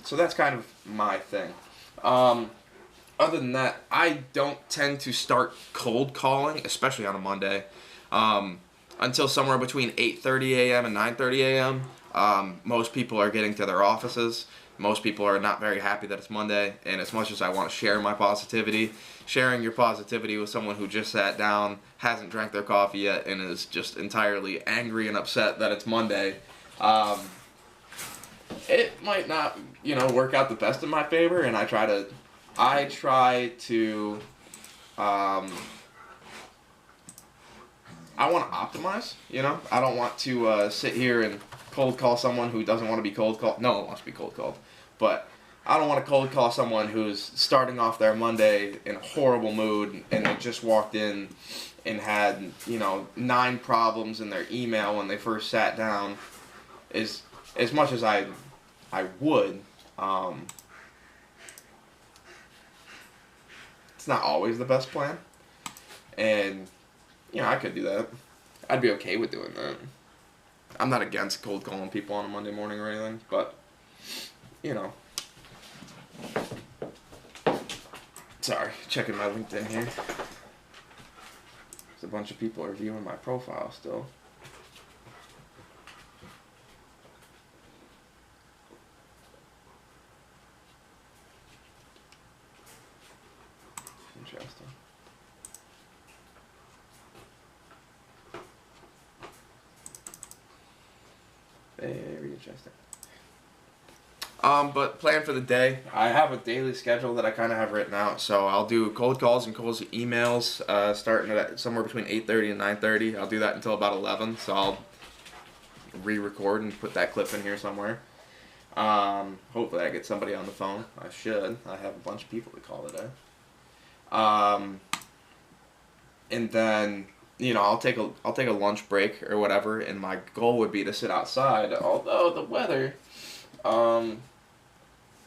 C: So that's kind of my thing. Other than that, I don't tend to start cold calling, especially on a Monday, until somewhere between 8:30 a.m. and 9:30 a.m. Most people are getting to their offices. Most people are not very happy that it's Monday, and as much as I want to share my positivity, sharing your positivity with someone who just sat down, hasn't drank their coffee yet, and is just entirely angry and upset that it's Monday, it might not, work out the best in my favor. And I try to, I want to optimize. I don't want to sit here and cold call someone who doesn't want to be cold called. No one wants to be cold called, but I don't want to cold call someone who's starting off their Monday in a horrible mood and they just walked in and had 9 problems in their email when they first sat down. As much as I would, it's not always the best plan. And, I could do that. I'd be okay with doing that. I'm not against cold calling people on a Monday morning or anything, but, Sorry, checking my LinkedIn here. There's a bunch of people are viewing my profile still. Interesting. Very interesting. But plan for the day. I have a daily schedule that I kind of have written out. So I'll do cold calls and cold emails starting at somewhere between 8:30 and 9:30. I'll do that until about 11. So I'll re-record and put that clip in here somewhere. Hopefully I get somebody on the phone. I should. I have a bunch of people to call today. And then, I'll take a lunch break or whatever, and my goal would be to sit outside. Although the weather,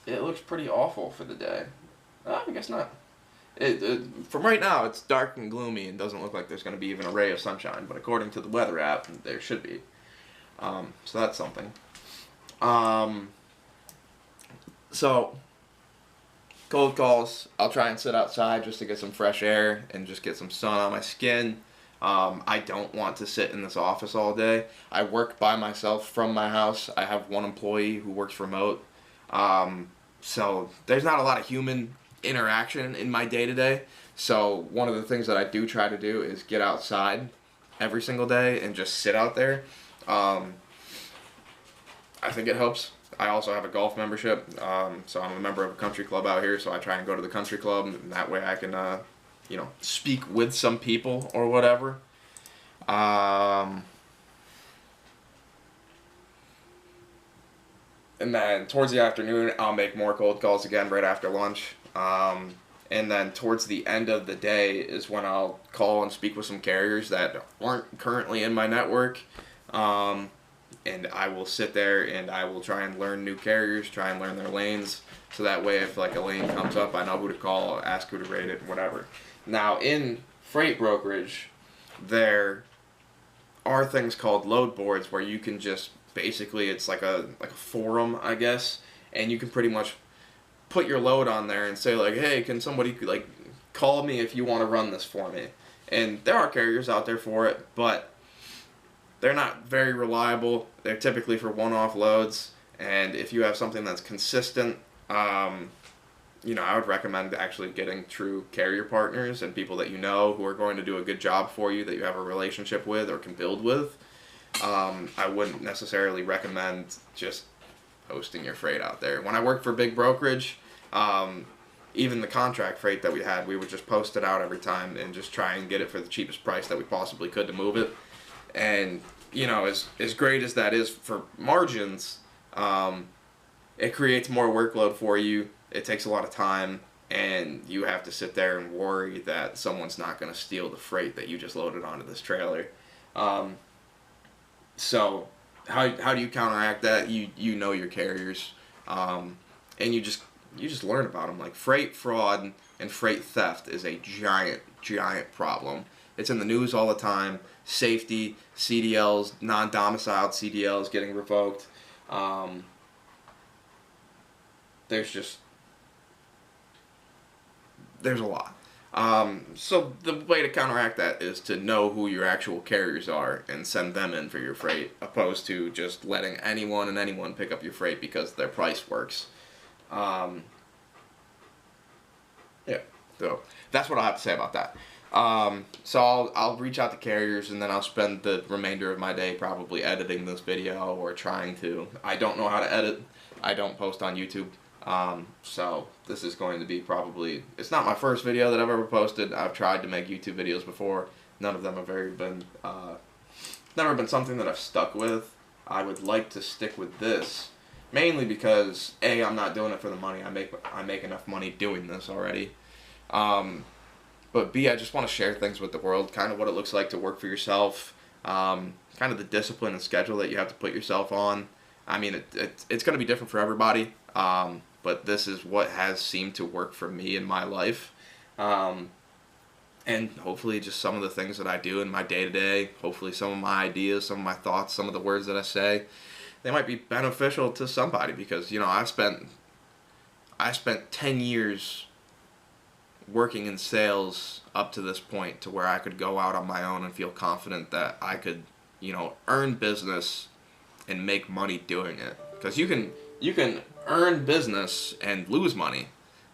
C: it looks pretty awful for the day. I guess not. From right now, it's dark and gloomy and doesn't look like there's going to be even a ray of sunshine. But according to the weather app, there should be. So that's something. So, cold calls, I'll try and sit outside just to get some fresh air and just get some sun on my skin. I don't want to sit in this office all day. I work by myself from my house. I have one employee who works remote. So there's not a lot of human interaction in my day-to-day. So one of the things that I do try to do is get outside every single day and just sit out there. I think it helps. I also have a golf membership, so I'm a member of a country club out here, so I try and go to the country club, and that way I can, speak with some people or whatever. And then towards the afternoon, I'll make more cold calls again right after lunch. And then towards the end of the day is when I'll call and speak with some carriers that aren't currently in my network. And I will sit there and I will try and learn new carriers, try and learn their lanes. So that way if like a lane comes up, I know who to call, ask who to rate it, whatever. Now in freight brokerage, there are things called load boards where you can just basically, it's like a forum, I guess, and you can pretty much put your load on there and say like, hey, can somebody like call me if you want to run this for me? And there are carriers out there for it, but they're not very reliable. They're typically for one-off loads, and if you have something that's consistent, I would recommend actually getting true carrier partners and people that you know who are going to do a good job for you, that you have a relationship with or can build with. I wouldn't necessarily recommend just posting your freight out there. When I worked for big brokerage, even the contract freight that we had, we would just post it out every time and just try and get it for the cheapest price that we possibly could to move it. And, as great as that is for margins, it creates more workload for you. It takes a lot of time, and you have to sit there and worry that someone's not going to steal the freight that you just loaded onto this trailer. So how do you counteract that? You know your carriers, and you just learn about them. Like freight fraud and freight theft is a giant problem. It's in the news all the time. Safety, CDLs, non-domiciled CDLs getting revoked. There's a lot. So the way to counteract that is to know who your actual carriers are and send them in for your freight, opposed to just letting anyone pick up your freight because their price works. Yeah, so that's what I have to say about that. So I'll reach out to carriers, and then I'll spend the remainder of my day probably editing this video or trying to. I don't know how to edit. I don't post on YouTube. So this is going to be probably, it's not my first video that I've ever posted. I've tried to make YouTube videos before. None of them have never been something that I've stuck with. I would like to stick with this, mainly because A, I'm not doing it for the money. I make enough money doing this already. But B, I just want to share things with the world, kind of what it looks like to work for yourself, kind of the discipline and schedule that you have to put yourself on. I mean, it's going to be different for everybody, but this is what has seemed to work for me in my life. And hopefully just some of the things that I do in my day-to-day, hopefully some of my ideas, some of my thoughts, some of the words that I say, they might be beneficial to somebody, because I spent 10 years working in sales up to this point, to where I could go out on my own and feel confident that I could, earn business and make money doing it. Because you can earn business and lose money,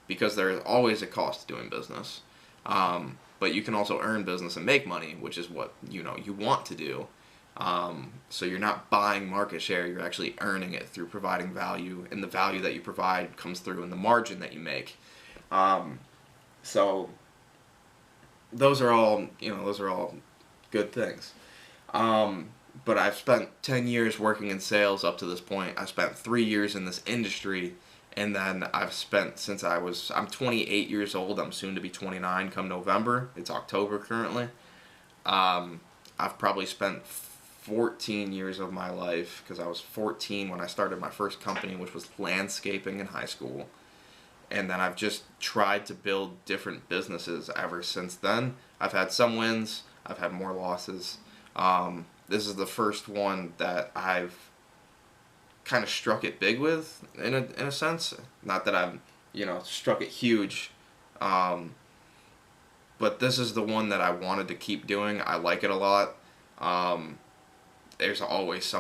C: because there's always a cost to doing business. But you can also earn business and make money, which is what you want to do. So you're not buying market share; you're actually earning it through providing value, and the value that you provide comes through in the margin that you make. So those are all good things. But I've spent 10 years working in sales up to this point. I spent 3 years in this industry, and then I've spent I'm 28 years old. I'm soon to be 29 come November. It's October currently. I've probably spent 14 years of my life, because I was 14 when I started my first company, which was landscaping in high school. And then I've just tried to build different businesses ever since then. I've had some wins, I've had more losses. This is the first one that I've kind of struck it big with, in a sense. Not that I've struck it huge, but this is the one that I wanted to keep doing. I like it a lot. There's always something